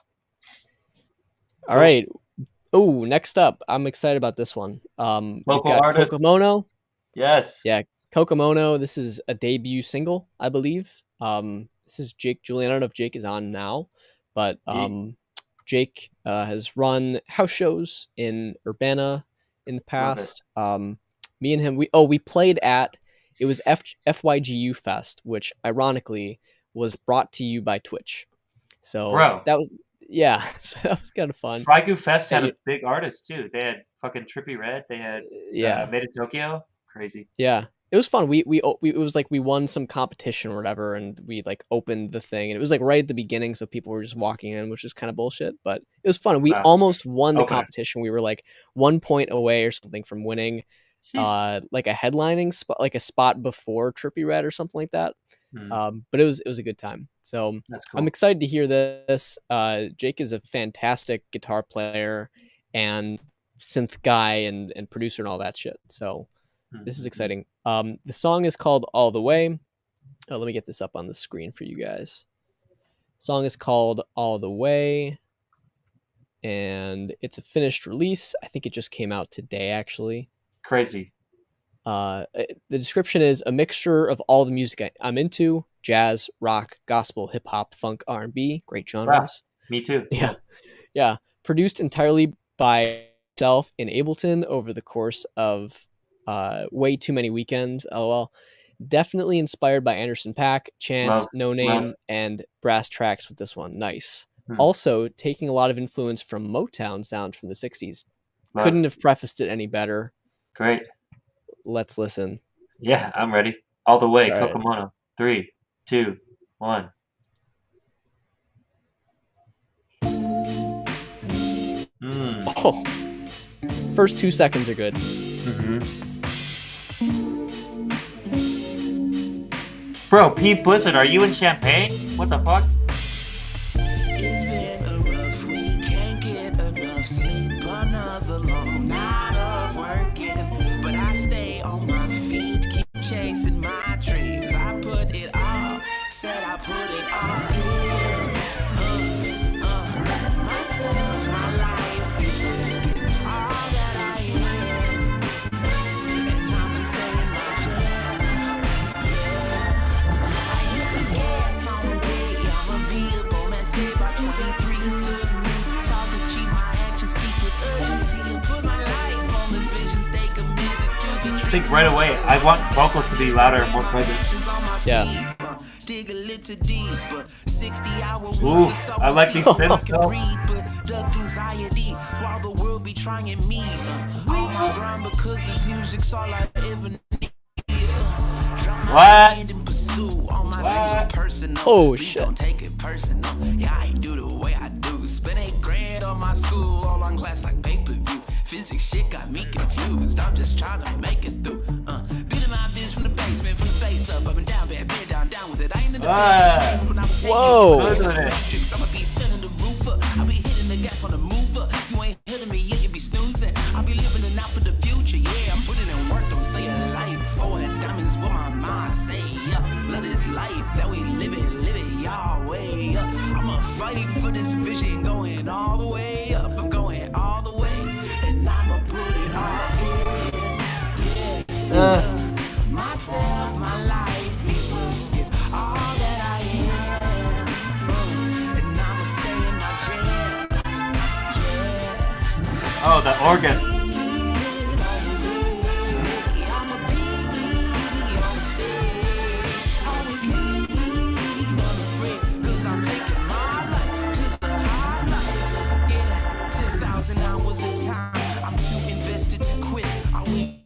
Cool. right. Oh, next up, I'm excited about this one. We've Local got artist. Kokomono. Yes. Yeah, Kokomono. This is a debut single, I believe. This is Jake Julian. I don't know if Jake is on now, but Yeet. Jake has run house shows in Urbana in the Love it. past. Me and him, we played at, it was FYGU Fest, which ironically was brought to you by Twitch. So Bro, that was, yeah, so that was kind of fun. Flygu Fest had Yeah, a big artist too. They had fucking Trippy Red. They had yeah, Made in Tokyo. Crazy. yeah. It was fun. We it was like we won some competition or whatever, and we like opened the thing, and it was like right at the beginning, so people were just walking in, which is kind of bullshit, but it was fun. We Wow. almost won the Opener. competition. We were like 1 point away or something from winning, Sheesh. like a headlining spot, like a spot before Trippy Red or something like that. But it was a good time. So That's I'm cool. excited to hear this. Jake is a fantastic guitar player and synth guy and producer and all that shit. So This is Mhm. exciting. The song is called All the Way. Let me get this up on the screen for you guys. Song is called All the Way, and it's a finished release. I think it just came out today, actually. Crazy. The description is a mixture of all the music I'm into: jazz, rock, gospel, hip hop, funk, R&B. Great Wow. genres. Me too. Yeah, yeah. Produced entirely by himself in Ableton over the course of way too many weekends. LOL. Definitely inspired by Anderson .Paak, Chance, Love. No Love. Name, and Brass Tracks with this one. Nice. Hmm. Also taking a lot of influence from Motown sound from the 60s. Love. Couldn't have prefaced it any better. Great. Let's listen. Yeah, I'm ready. All the way. All right. Kokomono. 3, 2, 1. Oh, first 2 seconds are good. Bro, Pete Blizzard, are you in Champagne? What the fuck? It's been a rough week, can't get enough sleep. Another long night of working, but I stay on my feet, keep chasing my dreams. I put it all, said I put it all in. Myself, my life is risking all that I am, and I'm saying my jam. I hit the gas on the way, I'm a beatable man, stay by 23, certain talk is cheap, my actions speak with urgency, and put my life on this vision, stay committed to the dream. I think right away, I want vocals to be louder and more present. Yeah. Dig a little deeper, 60-hour weeks Ooh, is so I like these synths can though. read, but duck anxiety while the world be trying me. All my grind because this music's all I ever need. What? And pursue all my dreams are personal. Oh, Please shit. don't take it personal. Yeah, I ain't do the way I do. Spend $8,000 on my school, all on glass like pay-per-view. Physics shit got me confused. I'm just trying to make it through. Beating my bitch from the basement, from the base up and down, bad bed down with it. I ain't in the bed, but I'm taking Whoa. matrix. I'ma be sending the roof up. I'll be hitting the gas on the move up. You ain't hitting me, yeah, you be snoozing. I'll be living it out for the future, yeah. I'm putting in work, don't say a life. For diamonds, what my mind say. Love this life that we live it, y'all way up. I'ma fight for this vision, going all the way up. I'm going all the way, and I'ma put it all in. Yeah. Myself, my life, these words give all that I am. And I'ma stay in my jam. Yeah. Oh, the organ. Hours of time, I'm too invested to quit. I win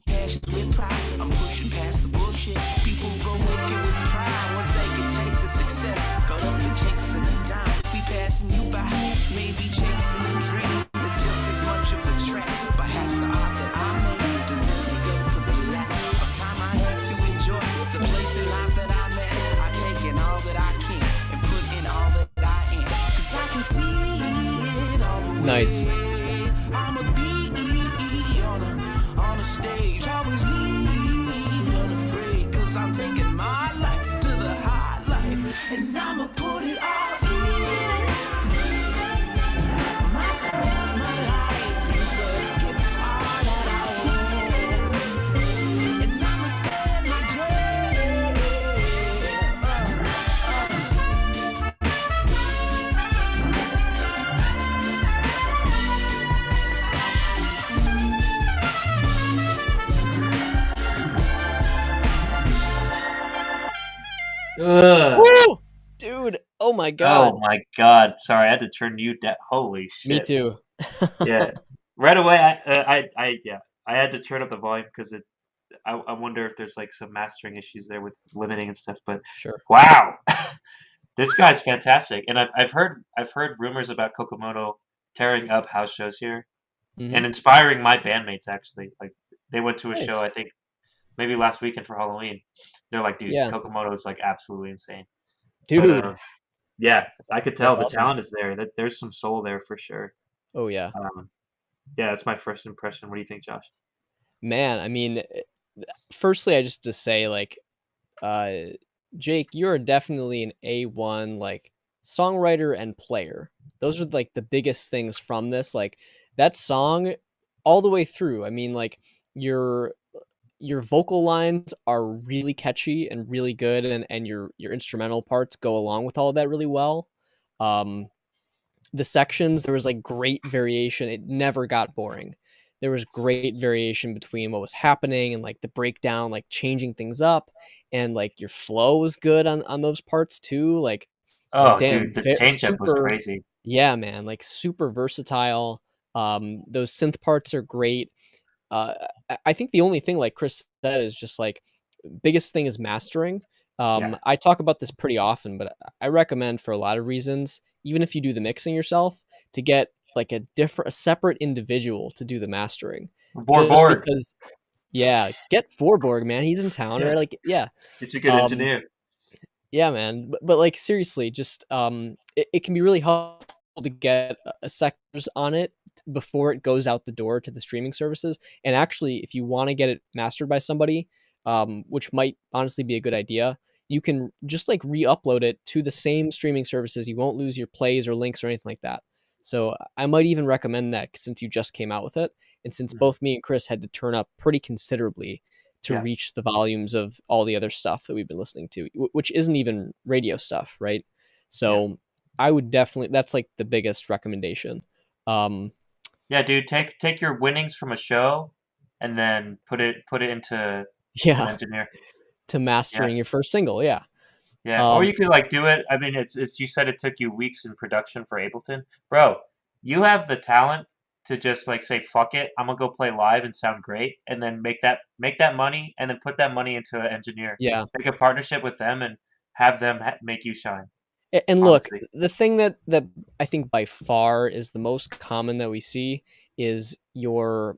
cash with pride. I'm pushing past the bullshit. People go wicked with pride once they can taste the success. Got up and chasing a dime. Be passing you by, maybe chasing a dream. It's just as much of a trap. Perhaps the art that I make does not make up for the lack of time I have to enjoy the place in life that I'm at. I take in all that I can and put in all that I am. 'Cause I can see it all the way. Nice. I'm a bee on a stage, always lead unafraid, 'cause I'm taking my life to the high life, and I'ma put it all in. Myself, my life, these words give all that I am, and I'ma stand my Woo! Dude, oh my god. Oh my god. Sorry, I had to turn you down. Holy shit. Me too. Yeah. Right away, I had to turn up the volume because I wonder if there's like some mastering issues there with limiting and stuff. But Sure. wow, this guy's fantastic. And I've heard rumors about Kokomoto tearing up house shows here Mhm. and inspiring my bandmates actually. Like they went to a Nice. show I think maybe last weekend for Halloween. They're like, dude, Yeah. Kokomoto is like absolutely insane. Dude. But, yeah, I could tell That's the awesome. talent is there. That there's some soul there for sure. Oh yeah. Yeah, that's my first impression. What do you think, Josh? Man, I mean, firstly, I just to say like, uh, Jake, you're definitely an A1 like songwriter and player. Those are like the biggest things from this. Like that song all the way through. I mean, like your your vocal lines are really catchy and really good, and your instrumental parts go along with all of that really well. Um, the sections, there was like great variation. It never got boring. There was great variation between what was happening and like the breakdown, like changing things up, and like your flow was good on those parts too. Like Oh, dude, damn, the change-up was super, crazy. yeah, man, like super versatile. Those synth parts are great. I think the only thing, like Chris said, is just like biggest thing is mastering. Yeah. I talk about this pretty often, but I recommend for a lot of reasons, even if you do the mixing yourself, to get like a separate individual to do the mastering. Just Borg. because, yeah, get Forborg, man. He's in town, Yeah, right? Like, yeah. he's a good Um, engineer. yeah, man. But like seriously, just it can be really helpful to get a sectors on it before it goes out the door to the streaming services. And actually, if you want to get it mastered by somebody, which might honestly be a good idea, you can just like re-upload it to the same streaming services. You won't lose your plays or links or anything like that. So I might even recommend that since you just came out with it, and since Mhm. both me and Chris had to turn up pretty considerably to Yeah, reach the volumes of all the other stuff that we've been listening to, which isn't even radio stuff, right? yeah, So I would definitely, that's like the biggest recommendation. Um, yeah, dude. Take your winnings from a show, and then put it into an yeah, engineer. to Yeah, mastering your first single, yeah. yeah. Or Um, you could like do it. I mean, it's you said it took you weeks in production for Ableton, bro. You have the talent to just like say fuck it, I'm gonna go play live and sound great, and then make that money, and then put that money into an engineer. yeah. Make a partnership with them and have them make you shine. And look, Honestly, the thing that I think by far is the most common that we see is your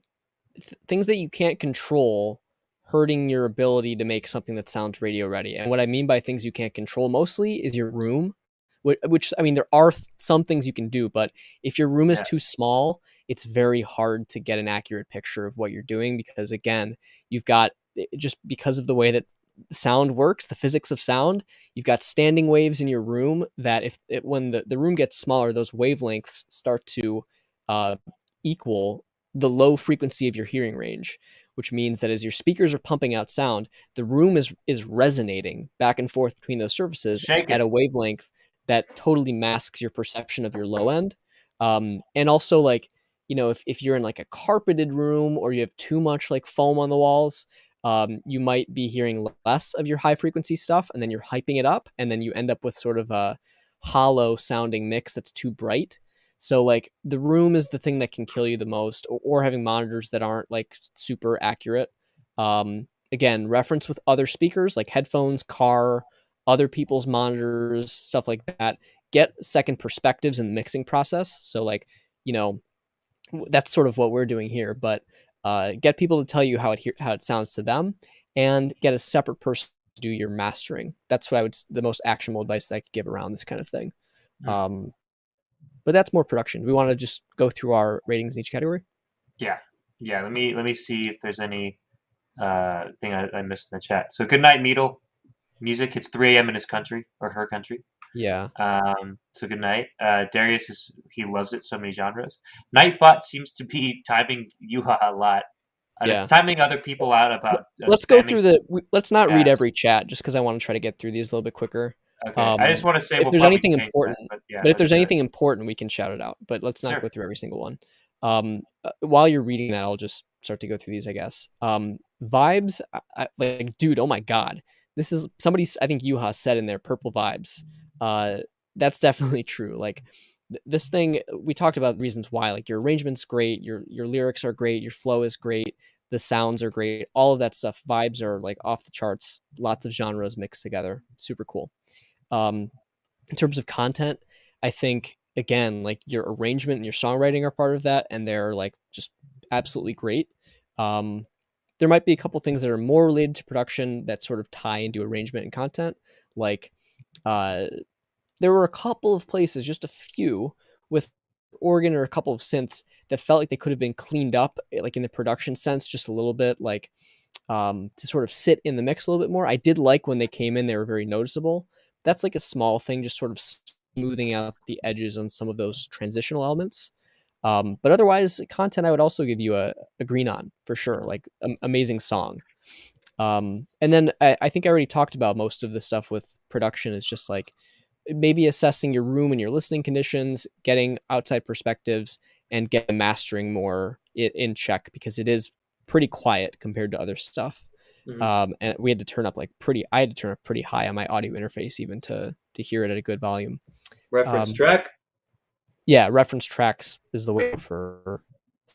things that you can't control hurting your ability to make something that sounds radio ready. And what I mean by things you can't control mostly is your room, which I mean, there are some things you can do, but if your room is yeah, too small, it's very hard to get an accurate picture of what you're doing because, again, you've got just because of the way that sound works, the physics of sound, you've got standing waves in your room that when the room gets smaller, those wavelengths start to uh, equal the low frequency of your hearing range, which means that as your speakers are pumping out sound, the room is resonating back and forth between those surfaces shake at it. a wavelength that totally masks your perception of your low end. And also, like, if you're in like a carpeted room or you have too much like foam on the walls, you might be hearing less of your high frequency stuff, and then you're hyping it up, and then you end up with sort of a hollow sounding mix that's too bright. So like the room is the thing that can kill you the most, or having monitors that aren't like super accurate. Again, reference with other speakers like headphones, car, other people's monitors, stuff like that. Get second perspectives in the mixing process. So like, you know, that's sort of what we're doing here, but get people to tell you how it sounds to them, and get a separate person to do your mastering. That's what the most actionable advice that I could give around this kind of thing. Mm. Um, but that's more production. We want to just go through our ratings in each category. Yeah, yeah. Let me see if there's any thing I missed in the chat. So good night, Meadle. Music. It's 3 a.m. in his country or her country. Yeah, So good night. Darius he loves it. So many genres. Nightbot seems to be timing Yuha a lot, and it's yeah. timing other people out about Let's go spamming through let's not read chat. every chat just because I want to try to get through these a little bit quicker. Okay, I just want to say If we'll there's probably anything change that, important, but yeah, but if let's there's do it. anything important, we can shout it out. But let's not Sure. go through every single one. While you're reading that, I'll just start to go through these, I guess. Vibes, like, dude, oh my god, this is somebody. I think Yuha said in there, purple vibes. Uh, that's definitely true. Like this thing, we talked about reasons why. Like your arrangement's great, your lyrics are great, your flow is great, the sounds are great, all of that stuff. Vibes are like off the charts. Lots of genres mixed together, super cool. Um, in terms of content, I think again, like your arrangement and your songwriting are part of that, and they're like just absolutely great. Um, there might be a couple things that are more related to production that sort of tie into arrangement and content. Like, uh, there were a couple of places, just a few, with organ or a couple of synths that felt like they could have been cleaned up, like in the production sense, just a little bit, like to sort of sit in the mix a little bit more. I did like when they came in; they were very noticeable. That's like a small thing, just sort of smoothing out the edges on some of those transitional elements. But otherwise, content I would also give you a green on for sure. Like amazing song. And then I think I already talked about most of the stuff with production. Is just like maybe assessing your room and your listening conditions, getting outside perspectives, and get mastering more in check because it is pretty quiet compared to other stuff. And we had to turn up I had to turn up pretty high on my audio interface even to hear it at a good volume. Reference track. Yeah, reference tracks is the way for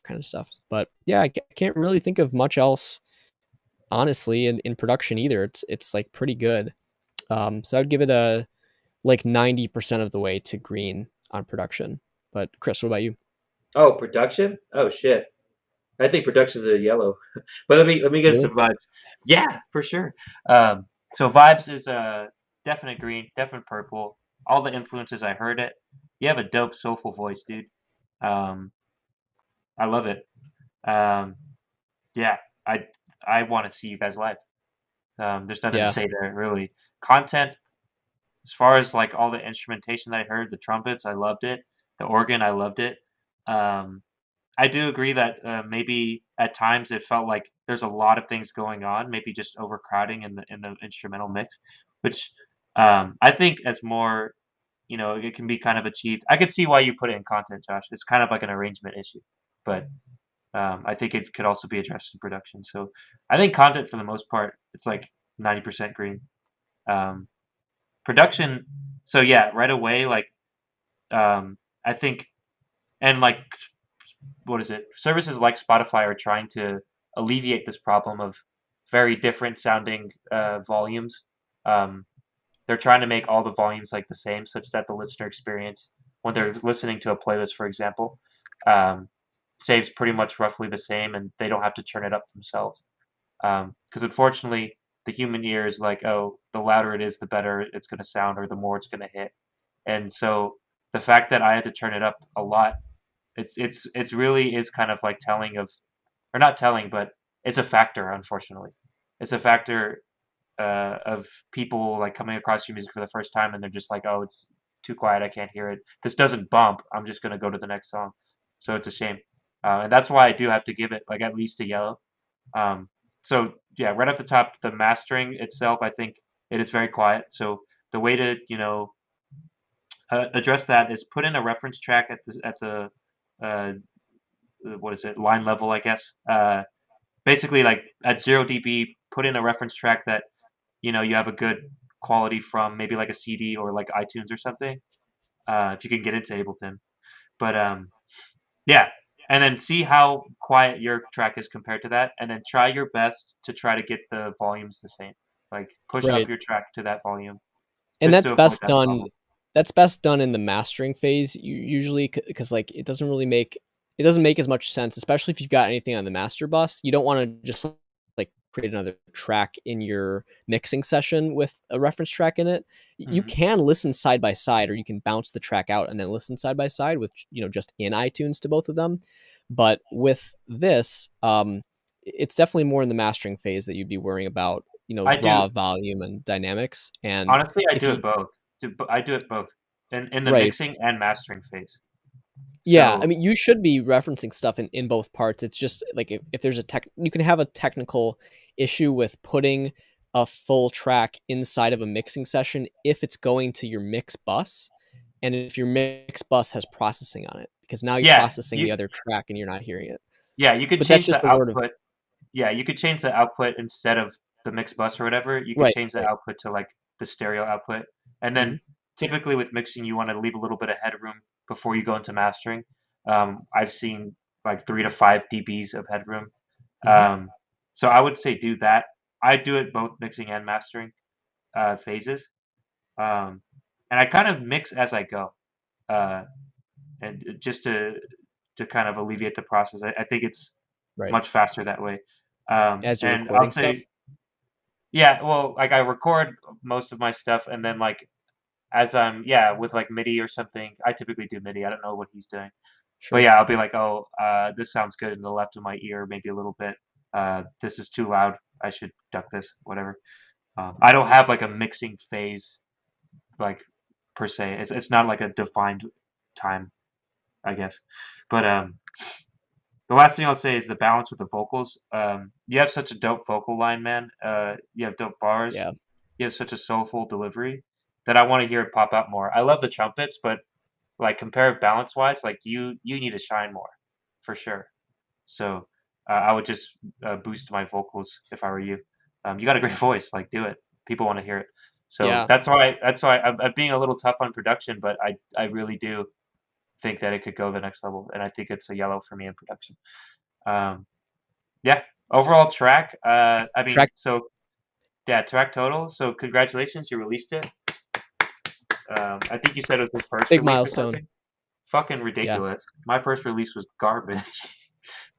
kind of stuff. But yeah, I can't really think of much else, honestly, in production either. It's like pretty good. So I'd give it a like 90% of the way to green on production. But Chris, what about you? Oh, production. Oh shit. I think production's a yellow. But let me get into Really? vibes. Yeah, for sure. So vibes is a definite green, definite purple. All the influences I heard it. You have a dope soulful voice, dude. Um, I love it. Um, yeah, I I want to see you guys live. There's nothing to Yeah. say there really. Content, as far as like all the instrumentation that I heard, the trumpets, I loved it. The organ, I loved it. Um, I do agree that maybe at times it felt like there's a lot of things going on, maybe just overcrowding in the instrumental mix, which I think as more, it can be kind of achieved. I could see why you put it in content, Josh. It's kind of like an arrangement issue, but I think it could also be addressed in production. So I think content for the most part, it's like 90% green. Um, production, so yeah, right away, like I think, and like what is it? Services like Spotify are trying to alleviate this problem of very different sounding volumes. Um, they're trying to make all the volumes like the same, such that the listener experience when they're listening to a playlist, for example, um, saves pretty much roughly the same, and they don't have to turn it up themselves. Because unfortunately, the human ear is like, oh, the louder it is, the better it's going to sound, or the more it's going to hit. And so the fact that I had to turn it up a lot, it's really is kind of like telling of, or not telling, but it's a factor. Unfortunately, it's a factor of people like coming across your music for the first time and they're just like, oh, it's too quiet, I can't hear it. This doesn't bump. I'm just gonna go to the next song. So it's a shame, and that's why I do have to give it like at least a yellow. Um, so yeah, right off the top, the mastering itself, I think it is very quiet. So the way to address that is put in a reference track at the uh, what is it, line level, I guess. Basically, like at 0 dB, put in a reference track that you have a good quality from, maybe like a CD or like iTunes or something, if you can get into Ableton. But yeah, and then see how quiet your track is compared to that, and then try your best to try to get the volumes the same. Like push up Right. your track to that volume, And just to avoid that problem. that's best done in the mastering phase usually, because like it doesn't make as much sense, especially if you've got anything on the master bus. You don't want to just like create another track in your mixing session with a reference track in it. You Hmm. can listen side by side, or you can bounce the track out and then listen side by side with just in iTunes to both of them. But with this, it's definitely more in the mastering phase that you'd be worrying about, I do raw volume and dynamics. And honestly, I if do you it both. I do it both in the right, mixing and mastering phase. yeah, I So mean, you should be referencing stuff in both parts. It's just like if there's you can have a technical issue with putting a full track inside of a mixing session if it's going to your mix bus, and if your mix bus has processing on it, because now you're yeah, processing the other track and you're not hearing it. you could But that's change just the a word of output. Yeah, you could change the output instead of the mix bus or whatever. You could right, change the right. output to like the stereo output. And Hmm. then typically with mixing, you want to leave a little bit of headroom before you go into mastering. I've seen like 3 to 5 dBs of headroom. Hmm. Um, so I would say do that. I do it both mixing and mastering phases. Um, and I kind of mix as I go, uh, and just to kind of alleviate the process. I think it's Right. much faster that way. As you're And I'll recording say, stuff. yeah, well, like I record most of my stuff, and then like as I'm with like MIDI or something. I typically do MIDI. I don't know what he's doing, but Sure. yeah, I'll be like, oh, this sounds good in the left of my ear, maybe a little bit. This is too loud. I should duck this, whatever. I don't have like a mixing phase, like per se. It's not like a defined time, I guess. But the last thing I'll say is the balance with the vocals. You have such a dope vocal line, man. You have dope bars. Yeah. You have such a soulful delivery that I want to hear it pop out more. I love the trumpets, but like comparative balance wise, like you need to shine more, for sure. So I would just boost my vocals if I were you. You got a great voice, like do it. People want to hear it. So Yeah. that's why I'm being a little tough on production, but I really do think that it could go the next level, and I think it's a yellow for me in production. Yeah, overall track. I mean, Track. so yeah, track total. So congratulations, you released it. I think you said it was the first Big release or milestone. something. Fucking ridiculous. My first release was garbage,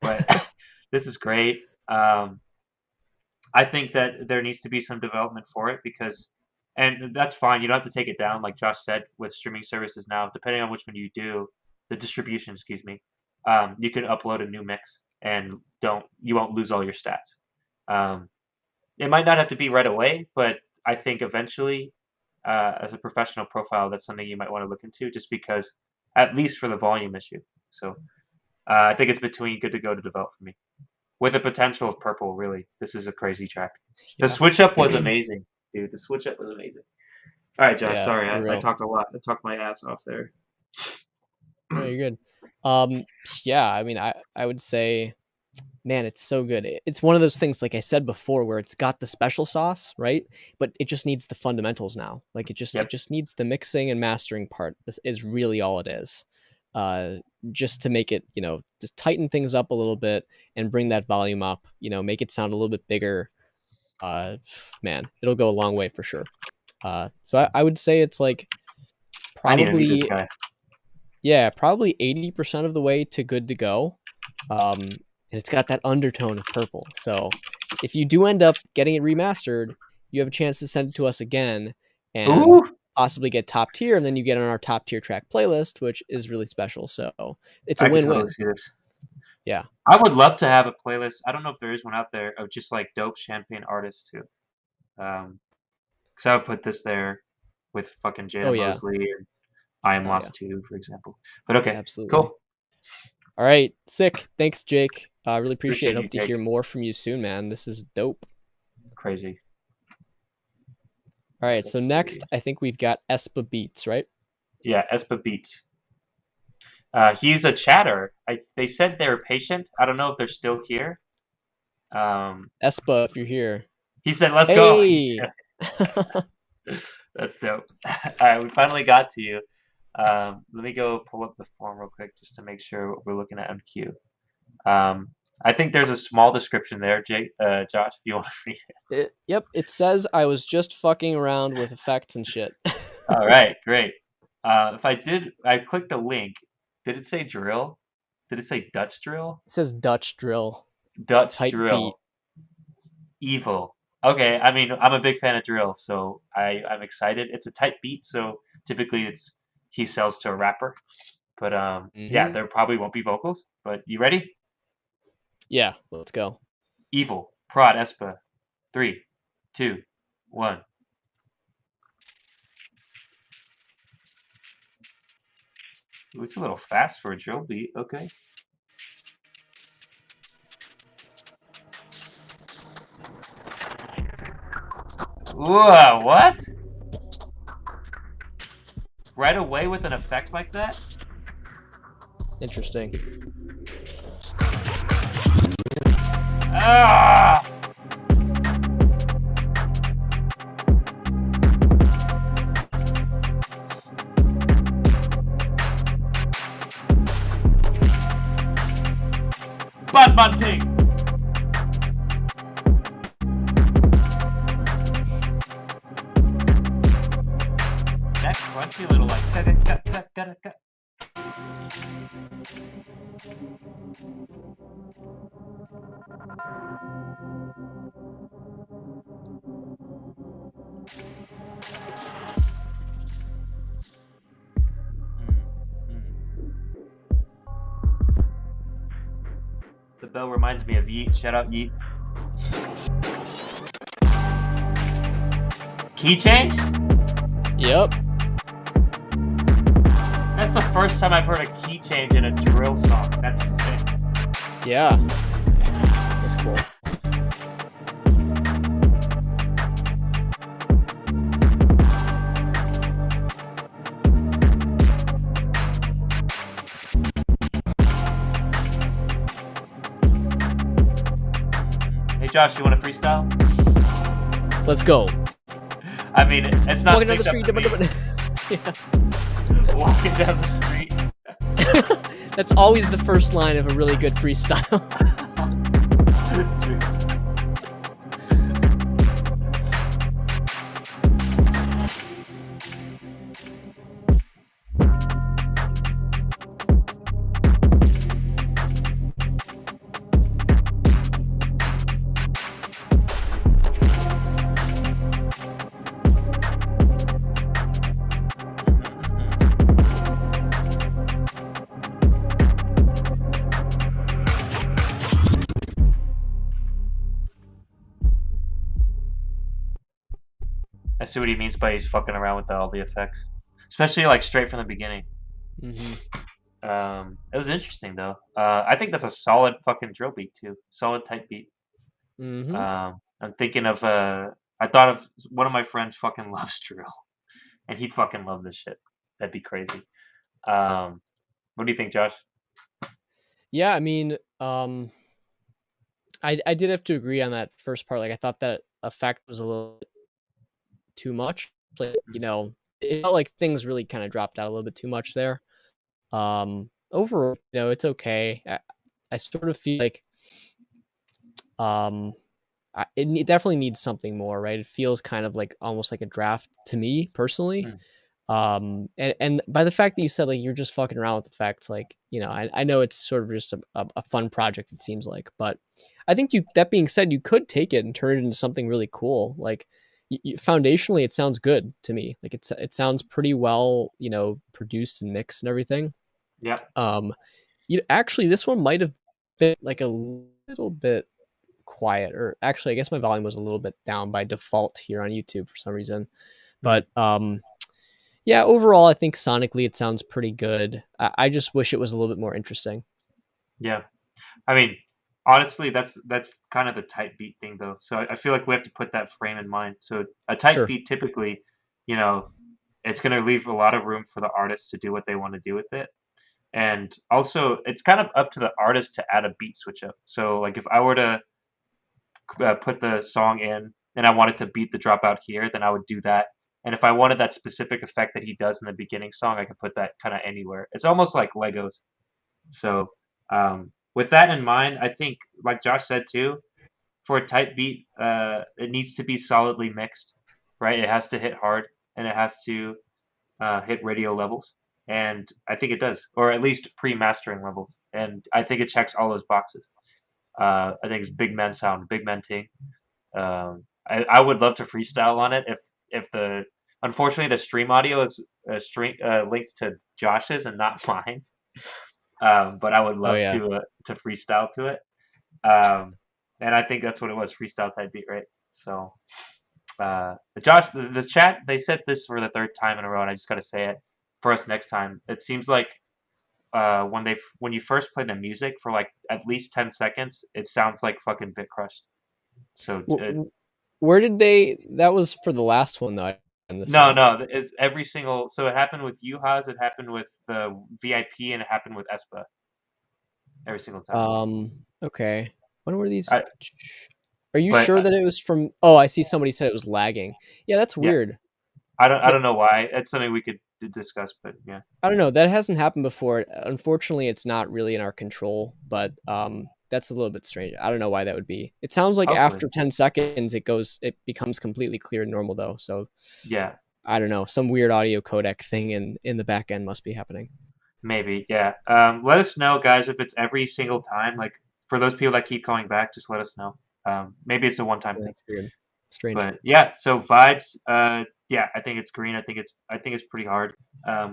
but this is great. I think that there needs to be some development for it because, and that's fine. You don't have to take it down, like Josh said, with streaming services now. Depending on which one you do, the distribution, excuse me, you can upload a new mix and you won't lose all your stats. It might not have to be right away, but I think eventually, as a professional profile, that's something you might want to look into, just because, at least for the volume issue. So I think it's between good to go to develop for me, with the potential of purple. Really, this is a crazy track. The Yeah. switch up was amazing, dude. The switch up was amazing. All right, Josh. Yeah, Sorry, for I real. talked a lot. I talked my ass off there. No, you're good. Yeah, I mean, I would say, man, it's so good. It's one of those things, like I said before, where it's got the special sauce, right? But it just needs the fundamentals now. Like it Yep. just needs the mixing and mastering part. This is really all it is. Just to make it, just tighten things up a little bit and bring that volume up. Make it sound a little bit bigger. Man, it'll go a long way for sure. So I would say it's like I need to meet this probably, guy. yeah, probably 80% of the way to good to go. And it's got that undertone of purple. So if you do end up getting it remastered, you have a chance to send it to us again and Ooh, possibly get top tier, and then you get on our top tier track playlist, which is really special. So it's a I could win-win. totally see this. Yeah. I would love to have a playlist. I don't know if there is one out there of just like dope champagne artists too. Because I would put this there with fucking Jada Oh, yeah. Mosley and I Am Oh, Lost yeah. too, for example. But okay, Absolutely. cool. All right. Sick. Thanks, Jake. I really appreciate it. Appreciate Hope you, to hear Jake. more from you soon, man. This is dope. Crazy. All right. So Let's next, see. I think we've got Espa Beats, right? Yeah, Espa Beats. He's a chatter. They said they were patient. I don't know if they're still here. Espa, if you're here. He said, "Let's go." Hey. That's dope. All right, we finally got to you. Let me go pull up the form real quick just to make sure we're looking at MQ. I think there's a small description there, Josh, if you want to read it. Yep, it says I was just fucking around with effects and shit. All right, great. I clicked the link. Did it say drill? Did it say Dutch drill? It says Dutch drill. Dutch Tight drill. Evil. Okay, I mean, I'm a big fan of drill, so I'm excited. It's a tight beat, so typically he sells to a rapper. But yeah, there probably won't be vocals. But you ready? Yeah, let's go. Evil. Prod Espa. 3, 2, 1. Ooh, it's a little fast for a drill beat. Okay. Whoa, what? Right away with an effect like that? Interesting. Ah! Bad man ting! That crunchy little like cut. bell reminds me of Yeet. Shout out Yeet. Key change? Yep. That's the first time I've heard a key change in a drill song. That's sick. Yeah. That's cool. Hey Josh, you want to freestyle? Let's go. I mean, it's not Walking down the synced up street. for me. Yeah. Walking down the street. That's always the first line of a really good freestyle. I see what he means by he's fucking around with all the effects, especially like straight from the beginning. It was interesting though. I think that's a solid fucking drill beat too. Solid type beat. I'm thinking of I thought of one of my friends fucking loves drill, and he'd fucking love this shit. That'd be crazy. What do you think, Josh? Yeah, I mean, I did have to agree on that first part. Like, I thought that effect was a little bit too much. Like, you know, it felt like things really kind of dropped out a little bit too much there. Overall, you know, it's okay. I sort of feel like, it definitely needs something more, right? It feels kind of like almost like a draft to me personally. And by the fact that you said like you're just fucking around with effects, like, you know, I know it's sort of just a fun project, it seems like, but I think that being said, you could take it and turn it into something really cool. Like, foundationally, it sounds good to me. Like, it sounds pretty well, you know, produced and mixed and everything. Yeah. You know, actually, this one might have been like a little bit quiet, or actually, I guess my volume was a little bit down by default here on YouTube for some reason. But yeah, overall, I think sonically it sounds pretty good. I just wish it was a little bit more interesting. Yeah. I mean, honestly, that's kind of the type beat thing though. So I feel like we have to put that frame in mind. So a type Sure. beat typically, you know, it's going to leave a lot of room for the artist to do what they want to do with it. And also, it's kind of up to the artist to add a beat switch up. So, like, if I were to put the song in and I wanted to beat the dropout here, then I would do that. And if I wanted that specific effect that he does in the beginning song, I could put that kind of anywhere. It's almost like Legos. So, with that in mind, I think, like Josh said too, for a type beat, it needs to be solidly mixed, right? It has to hit hard and it has to hit radio levels. And I think it does, or at least pre-mastering levels. And I think it checks all those boxes. I think it's big men sound, big men ting. I would love to freestyle on it if the unfortunately the stream audio is linked to Josh's and not mine. But I would Oh love yeah. to freestyle to it. And I think that's what it was, freestyle type beat, right? So, Josh, the chat, they said this for the third time in a row, and I just got to say it for us next time. It seems like when you first play the music for like at least 10 seconds, it sounds like fucking Bit Crushed. So Where did that was for the last one though? no, it's every single. So it happened with Yuhas, it happened with the VIP, and it happened with Espa. Every single time. Okay. When were these? I- Are you but, sure that it was from? Oh, I see. Somebody said it was lagging. Yeah, that's Yeah. weird. I don't know why. It's something we could discuss, but yeah. I don't know. That hasn't happened before. Unfortunately, it's not really in our control, but that's a little bit strange. I don't know why that would be. It sounds like Hopefully. after 10 seconds, it becomes completely clear and normal though. So Yeah. I don't know. Some weird audio codec thing in the back end must be happening. Maybe, yeah. Let us know, guys, if it's every single time. Like, for those people that keep going back, just let us know. Maybe it's a one-time thing. That's weird. Strange. But yeah, so vibes. Yeah, I think it's green. I think it's pretty hard.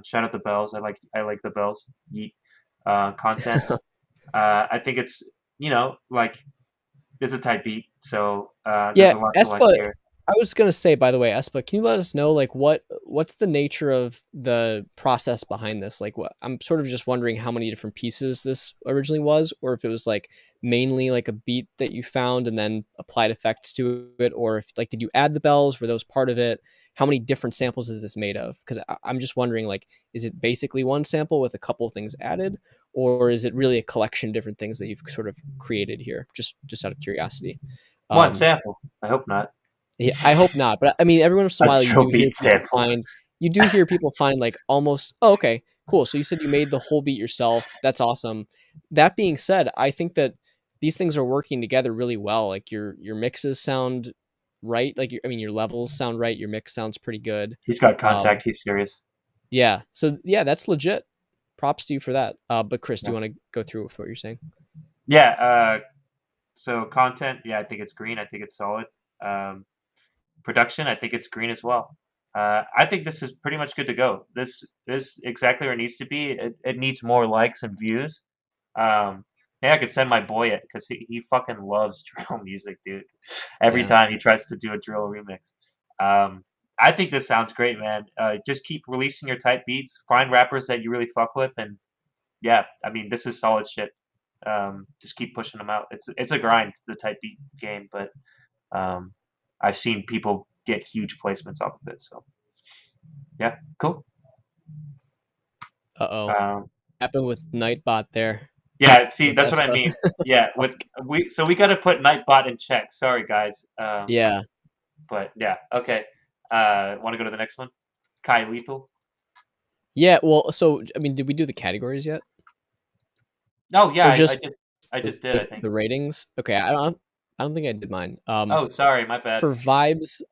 Shout out the bells. I like the bells. Yeet. Content. I think it's like it's a type beat, so there's Yeah, a lot to like Espa. here. I was gonna say, by the way, Espa, can you let us know like what's the nature of the process behind this? Like, what I'm sort of just wondering how many different pieces this originally was, or if it was like mainly like a beat that you found and then applied effects to it, or if like did you add the bells? Were those part of it? How many different samples is this made of? Because I'm just wondering, like, is it basically one sample with a couple of things added, or is it really a collection of different things that you've sort of created here? Just out of curiosity. One Um, sample. I hope not. yeah, I hope not, but I mean, every once in a A while, drill beat sample. you do hear people find like almost, oh, okay, cool. So you said you made the whole beat yourself. That's awesome. That being said, I think that these things are working together really well. Like your mixes sound right. Like I mean, your levels sound right. Your mix sounds pretty good. He's got Um, contact. He's serious. yeah. So yeah, that's legit. Props to you for that. But Chris, do Yeah. you want to go through with what you're saying? Yeah. So content, yeah, I think it's green. I think it's solid. Production, I think it's green as well. I think this is pretty much good to go. This is exactly where it needs to be. It needs more likes and views. Yeah, I could send my boy it because he fucking loves drill music, dude. Every Yeah. time he tries to do a drill remix. I think this sounds great, man. Just keep releasing your type beats. Find rappers that you really fuck with, and yeah, I mean, this is solid shit. Just keep pushing them out. It's a grind, the type beat game, but I've seen people get huge placements off of it. So yeah, cool. Uh-oh. Happened with Nightbot there. Yeah, see, With that's what I Espa. mean. Yeah, we got to put Nightbot in check. Sorry, guys. Yeah. But yeah, okay. Want to go to the next one? Kai Lethal. Yeah. Well, so I mean, did we do the categories yet? No, yeah, Or I just just did. I think the ratings. Okay, I don't think I did mine. Oh, sorry, my bad. For vibes,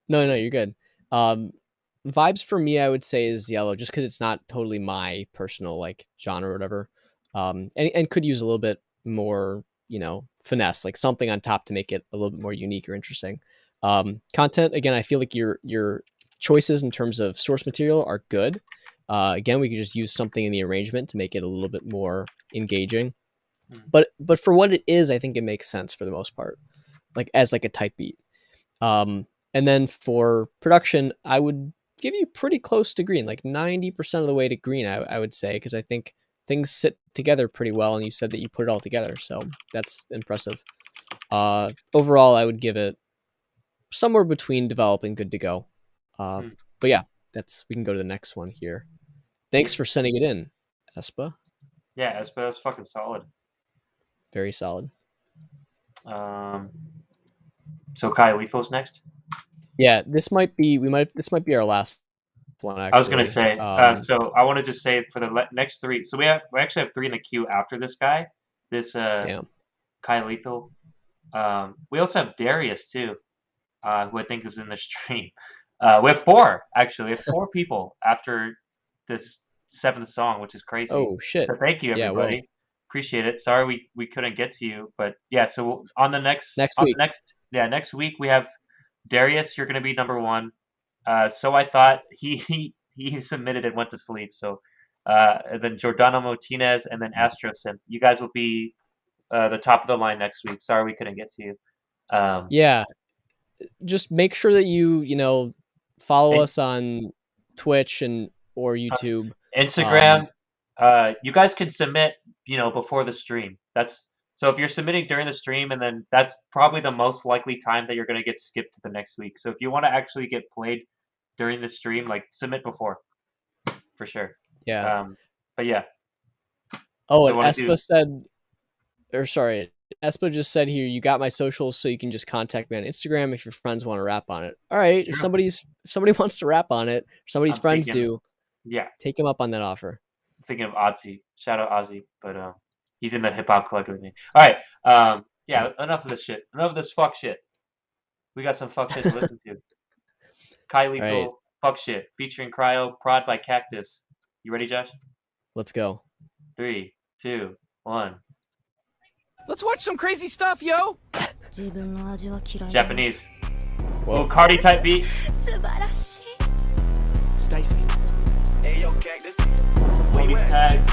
no, you're good. Vibes for me, I would say is yellow, just because it's not totally my personal like genre or whatever. And could use a little bit more, finesse, like something on top to make it a little bit more unique or interesting. Content, again, I feel like your choices in terms of source material are good. Again, we could just use something in the arrangement to make it a little bit more engaging. But for what it is, I think it makes sense for the most part, like as like a type beat. And then for production, I would give you pretty close to green, like 90% of the way to green, I would say, because I think things sit together pretty well, and you said that you put it all together, so that's impressive. Overall, I would give it somewhere between develop and good to go. But yeah, we can go to the next one here. Thanks for sending it in, Espa. Yeah, Espa, that's fucking solid. Very solid. So Kai Lethal's next. Yeah, this might be our last one. Actually, I was gonna say. So I want to just say for the next three. So we actually have three in the queue after this guy. This Kai Lethal. We also have Darius too, who I think was in the stream. We have four actually. We have four people after this seventh song, which is crazy. Oh shit! So thank you, everybody. Yeah, appreciate it. Sorry we couldn't get to you, but yeah. So on the next week. Next week we have Darius. You're gonna be number one. So I thought he submitted and went to sleep. So then Jordano Martinez and then Astrosin. You guys will be the top of the line next week. Sorry we couldn't get to you. Yeah, just make sure that you follow us on Twitch or YouTube, Instagram. You guys can submit before the stream. So if you're submitting during the stream, and then that's probably the most likely time that you're going to get skipped to the next week. So if you want to actually get played during the stream, like submit before, for sure. Yeah. But yeah. Oh, and Espa just said here, you got my socials, so you can just contact me on Instagram if your friends want to rap on it. All right, if somebody wants to rap on it, or somebody's friends do, yeah, take them up on that offer. I'm thinking of Ozzy. Shout out Ozzy, but he's in the hip hop collective with me. All right, yeah, enough of this shit. Enough of this fuck shit. We got some fuck shit to listen to. Kai Lethal, Fuck Shit, featuring Cryo, prod by Cactus. You ready, Josh? Let's go. 3, 2, 1. Let's watch some crazy stuff, yo! Japanese. Little Cardi type beat. Stacy. Hey, yo, Cactus. All these tags.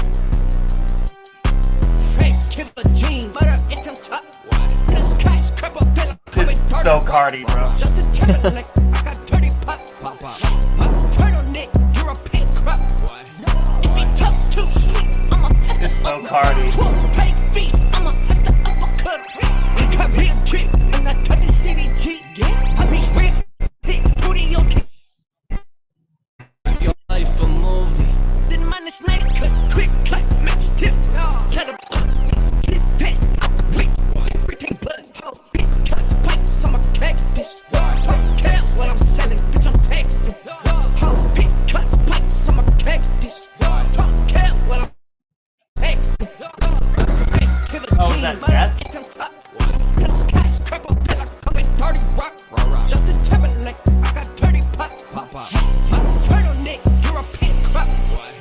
Hey, killer jeans. Butter so Cardi, bro. Just a Timberlake, I got dirty pop. Turtleneck, European crop. If he talk too sweet, I'ma have It's to so Cardi. pay feast, I'ma have to uppercut. I got real drip, and I turn the CDG. I be real thick, booty on kick. Your life a movie. Then minus 90 cut, quick cut, match tip. Let him flip past, quick. Everything buzz, pop, big cut, spikes, I'ma cactus. Don't care what I'm selling, bitch, I'm taxing. Big cut, spikes, I'ma cactus. Don't care what I'm taxing. Oh, is that Jess? Just a Timberlake, I got dirty pop. Turtleneck, European crop.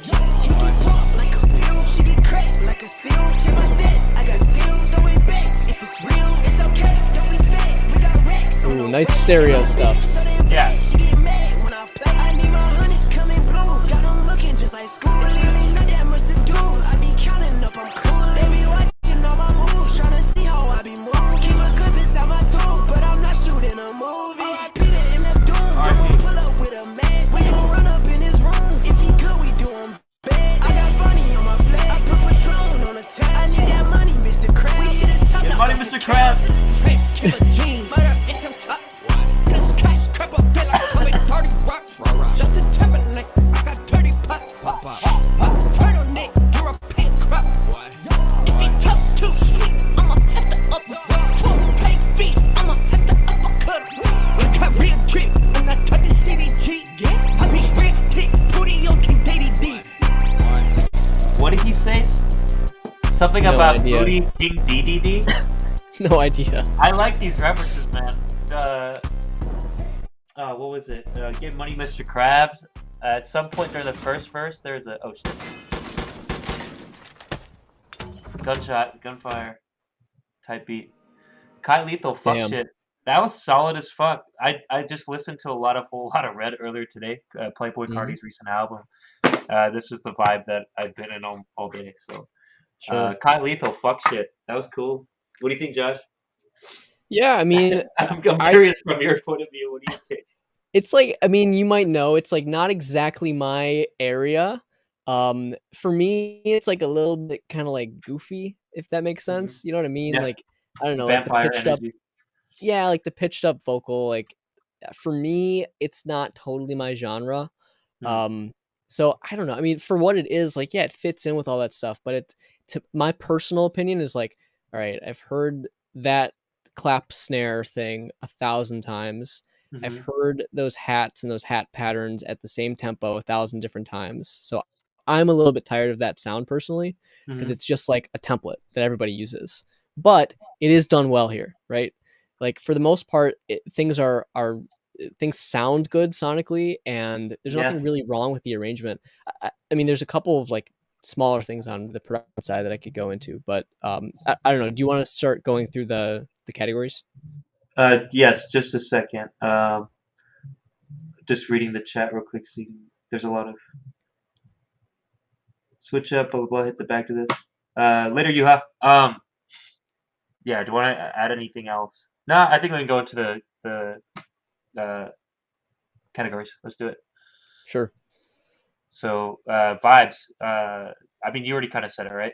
She get bought like a pill, she get cracked like a seal. Check my stats, I got still throwing back. If it's real, it's okay, don't be sad. We got racks on Ooh, the nice way. stereo stuff. So damn Yeah. bad, she get mad when I play. I need my honeys coming blue. Got them looking just like school. Really not that much to do. I be counting up, I'm cool. They be watching all my moves, tryna see how I be moving. Keep a clip inside my tube, but I'm not shooting a movie. I put it in the doom. I'ma pull up with a mask. We gon' run up in his room. If he good, we do him bad. I got funny on my flag. I put Patron on the tag. I need that money, Mr. Krabs. We hit his top Get out money, of Mr. his Krabs. Hey, killer jean, butter in them top. In a skyscraper, feel like I'm in dirty rock. Just a Timberlake, I got dirty pop. Turtleneck, European crop. If he talk too sweet, I'ma have to pay feast, I'ma have to uppercut. I got real drip, and I turn the CDG. I be real thick, booty on King DDD. What did he say? Something No about idea. booty king DDD? No idea. I like these references, man. What was it? Give money, Mr. Krabs. At some point during the first verse, there's a shit. Gunshot, gunfire, type beat. Kai Lethal, fuck Damn. shit. That was solid as fuck. I just listened to a whole lot of Red earlier today. Playboy Cardi's recent album. This is the vibe that I've been in all day. So, Sure. Kai Lethal, fuck shit. That was cool. What do you think, Josh? Yeah, I mean, I'm curious from your point of view. What do you think? it's like, I mean, you might know it's like not exactly my area. For me, it's like a little bit kind of like goofy, if that makes sense. You know what I mean? Yeah. Like, I don't know, like the Vampire pitched up, energy. yeah, like the pitched up vocal. Like for me, it's not totally my genre. Hmm. So I don't know. I mean, for what it is, like, yeah, it fits in with all that stuff. But my personal opinion is like, all right, I've heard that clap snare thing 1,000 times. I've Mhm. heard those hats and those hat patterns at the same tempo 1,000 different times. So I'm a little bit tired of that sound personally because Mhm. it's just like a template that everybody uses. But it is done well here, right? Like for the most part, things things sound good sonically, and there's Yeah. nothing really wrong with the arrangement. I mean, there's a couple of like smaller things on the production side that I could go into, but I don't know. Do you want to start going through the categories? Yes, just a second. Just reading the chat real quick. There's a lot of switch up, blah blah blah. Hit the back to this. Later, you have. Yeah. Do you want to add anything else? No, I think we can go into the categories. Let's do it. Sure. So vibes. I mean, you already kind of said it, right?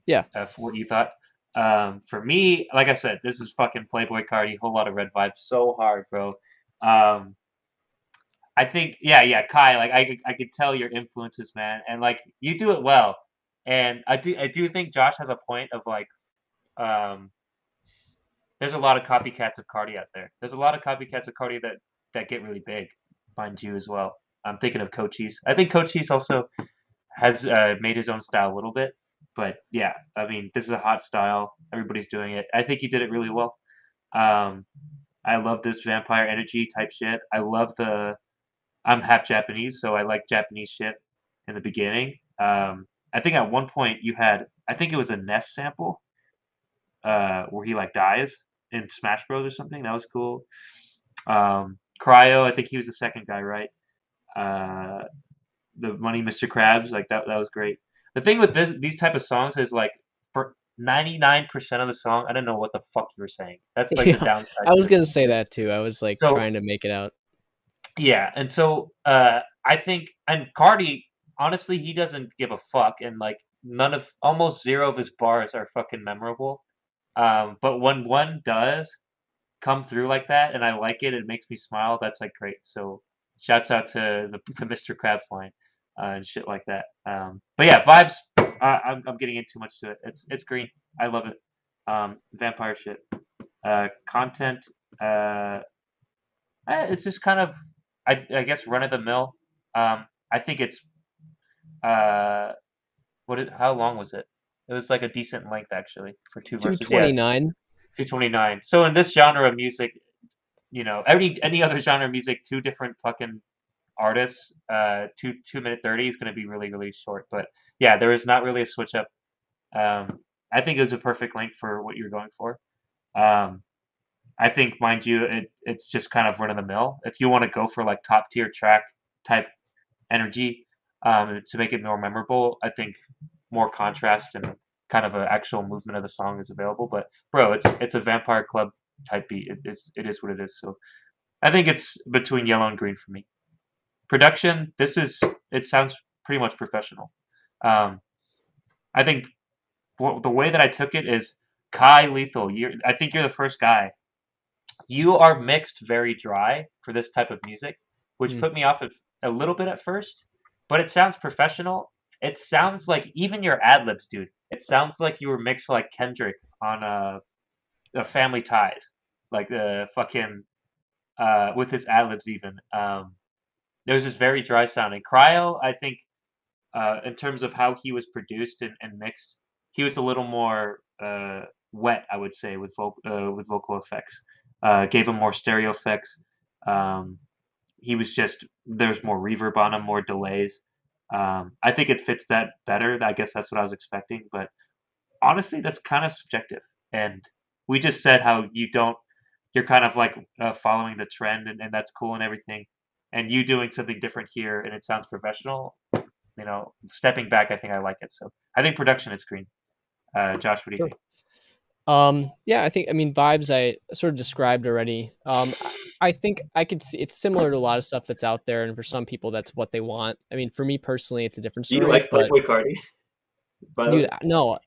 Yeah. For what you thought. For me, like I said, this is fucking Playboy Cardi. Whole lot of red vibes. So hard, bro. I think, yeah, Kai. Like I could tell your influences, man, and like you do it well. And I do think Josh has a point of like, there's a lot of copycats of Cardi out there. There's a lot of copycats of Cardi that get really big, mind you, as well. I'm thinking of Cochise. I think Cochise also has made his own style a little bit, but yeah, I mean, this is a hot style. Everybody's doing it. I think he did it really well. I love this vampire energy type shit. I love I'm half Japanese, so I like Japanese shit in the beginning. I think at one point you had, I think it was a Ness sample, where he like dies in Smash Bros or something. That was cool. Cryo, I think he was the second guy, right? The Money Mr. Krabs, like that was great. The thing with these type of songs is like, for 99% of the song, I don't know what the fuck you were saying. That's like the Yeah, downside I to was it. gonna say that too. I was like So trying to make it out. yeah, and so I think, and Cardi, honestly, he doesn't give a fuck, and like almost zero of his bars are fucking memorable. But when one does come through like that, and I like it, it makes me smile. That's like great. So shouts out to the Mr. Krabs line and shit like that. But yeah, vibes. I'm getting in too much to it. It's green. I love it. Vampire shit. Content. Uh, it's just kind of, I guess, run of the mill. I think it's uh, how long was it? It was like a decent length actually for two verses. Yeah, 229. 229. So in this genre of music, any other genre of music, two different fucking artists, 2 minute 30 is going to be really really short. But yeah, there is not really a switch up. I think it was a perfect length for what you're going for. Um, I think, mind you, it's just kind of run of the mill. If you want to go for like top tier track type energy, to make it more memorable, I think more contrast and kind of an actual movement of the song is available. But bro, it's a Vampire Club type beat. It is what it is. So I think it's between yellow and green for me. Production, it sounds pretty much professional. Um, I think the way that I took it is Kai Lethal. I think you're the first guy. You are mixed very dry for this type of music, which Mm. put me off a little bit at first, but it sounds professional. It sounds like even your ad libs, dude. It sounds like you were mixed like Kendrick on a Family Ties, like the fucking with his ad libs even. It was just very dry sounding. Cryo, I think, in terms of how he was produced and mixed, he was a little more wet, I would say, with vocal effects. Gave him more stereo effects. Um, he was just there's more reverb on him, more delays. I think it fits that better. I guess that's what I was expecting, but honestly, that's kind of subjective. And we just said how you're kind of like following the trend, and that's cool and everything. And you doing something different here, and it sounds professional. Stepping back, I think I like it. So I think production is green. Josh, what do you Sure. think? Yeah, I mean, vibes I sort of described already. I think I could see it's similar to a lot of stuff that's out there, and for some people, that's what they want. I mean, for me personally, it's a different Do you story, like but Playboy Cardi, by the dude, way? no,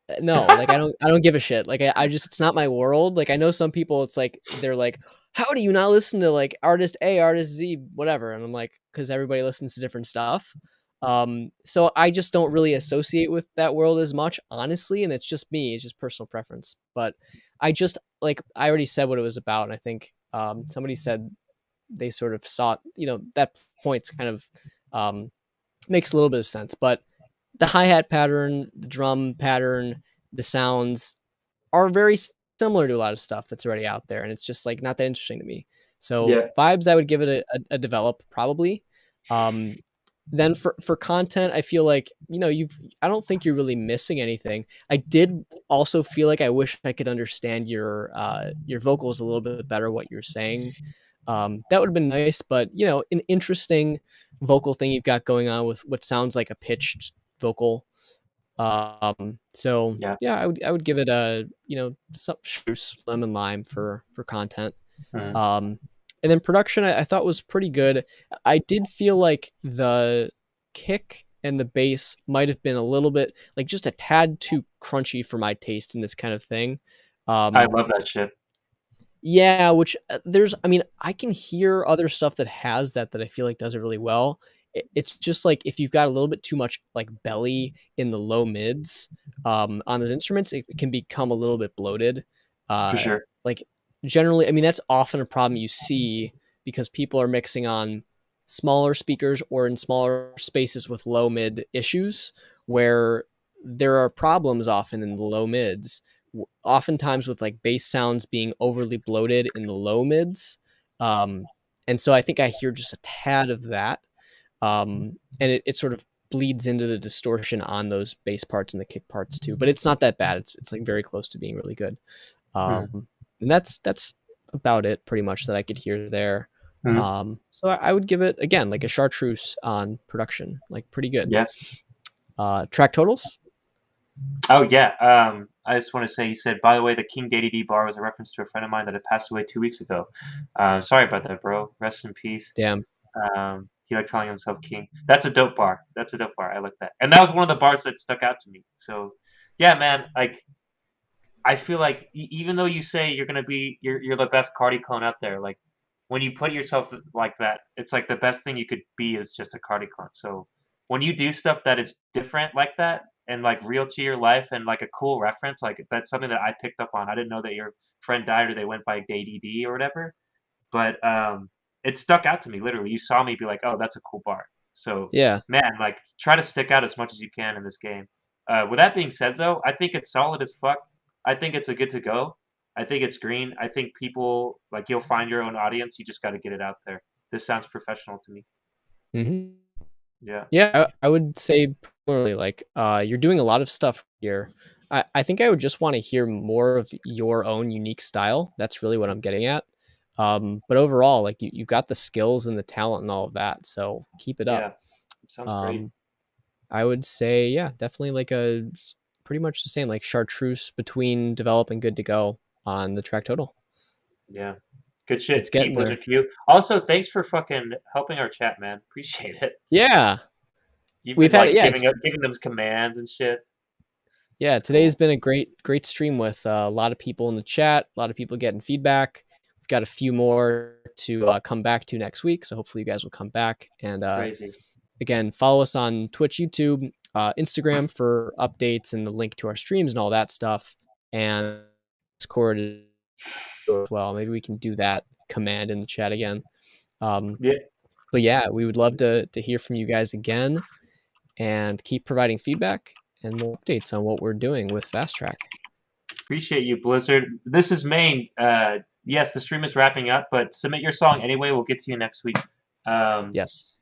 like I don't give a shit. Like I just it's not my world. Like I know some people, it's like they're like, how do you not listen to like artist A, artist Z, whatever? And I'm like, because everybody listens to different stuff. So I just don't really associate with that world as much, honestly, and it's just me. It's just personal preference. But I just like I already said what it was about, and I think somebody said they sort of saw, that point's kind of makes a little bit of sense, but the hi-hat pattern, the drum pattern, the sounds are very similar to a lot of stuff that's already out there, and it's just like not that interesting to me. So Yeah. vibes, I would give it a develop probably. Um, then for content, I feel like I don't think you're really missing anything. I did also feel like I wish I could understand your vocals a little bit better, what you're saying. That would have been nice, but an interesting vocal thing you've got going on with what sounds like a pitched vocal. So Yeah. yeah, I would give it a some spruce lemon lime for content. Mhm. And then production I thought was pretty good. I did feel like the kick and the bass might have been a little bit like just a tad too crunchy for my taste in this kind of thing. I Um, love that shit. yeah, which I mean, I can hear other stuff that has that I feel like does it really well. It's just like if you've got a little bit too much like belly in the low mids on those instruments, it can become a little bit bloated. For Uh, sure. like generally, I mean, that's often a problem you see because people are mixing on smaller speakers or in smaller spaces with low mid issues where there are problems often in the low mids oftentimes with like bass sounds being overly bloated in the low mids. Um, and so I think I hear just a tad of that. And it sort of bleeds into the distortion on those bass parts and the kick parts too. But it's not that bad. It's like very close to being really good. Mhm. And that's about it pretty much that I could hear there. Mhm. So I would give it again like a chartreuse on production, like pretty good. Yeah. Track totals. Oh yeah. I just want to say, he said, by the way, the King DDD bar was a reference to a friend of mine that had passed away 2 weeks ago. Sorry about that, bro. Rest in peace. Damn. He liked calling himself King. That's a dope bar. That's a dope bar. I like that. And that was one of the bars that stuck out to me. So, yeah, man. Like, I feel like even though you say you're the best Cardi clone out there, like when you put yourself like that, it's like the best thing you could be is just a Cardi clone. So when you do stuff that is different like that and like real to your life and like a cool reference, like that's something that I picked up on. I didn't know that your friend died or they went by DDD or whatever, but it stuck out to me literally. You saw me be like, "Oh, that's a cool bar." So, Yeah. man, like try to stick out as much as you can in this game. With that being said, though, I think it's solid as fuck. I think it's a good to go. I think it's green. I think people like you'll find your own audience. You just got to get it out there. This sounds professional to me. Hmm. Yeah, Yeah, I would say probably like you're doing a lot of stuff here. I think I would just want to hear more of your own unique style. That's really what I'm getting at. But overall, like you've got the skills and the talent and all of that. So keep it up. yeah, sounds great. Um, I would say, yeah, definitely like pretty much the same, like chartreuse between develop and good to go on the track total. Yeah, good It's shit. Keep getting Blizzard there. Q. Also, thanks for fucking helping our chat, man. Appreciate it. Yeah, You've we've been had it. like Yeah, giving them commands and shit. yeah, It's today's cool. been a great stream with a lot of people in the chat, a lot of people getting feedback. We've got a few more to come back to next week, so hopefully you guys will come back. And Crazy. again, follow us on Twitch, YouTube, Instagram for updates and the link to our streams and all that stuff. And Discord as well. Maybe we can do that command in the chat again. Yeah, But yeah, we would love to hear from you guys again and keep providing feedback and more updates on what we're doing with FastTrack. appreciate you, Blizzard. This is Maine. Yes, the stream is wrapping up, but submit your song anyway. We'll get to you next week. Um, Yes,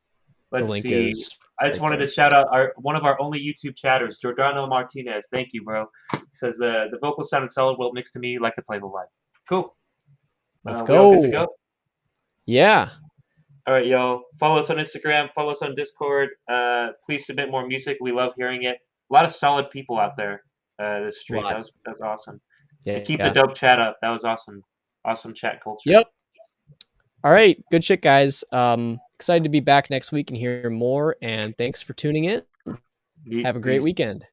the let's link see. is I just right wanted to there. shout out one of our only YouTube chatters, Giordano Martinez. Thank you, bro. Says the vocals sounded solid, well mixed to me, like the Playboy live. Cool. Let's We all good to go. go. Yeah. All right, y'all. Follow us on Instagram. Follow us on Discord. Please submit more music. We love hearing it. A lot of solid people out there. This stream Lot. that was awesome. Yeah. And keep the dope chat up. That was awesome. Awesome chat culture. Yep. All right. Good shit, guys. Excited to be back next week and hear more. And thanks for tuning in. Have a great Peace. weekend.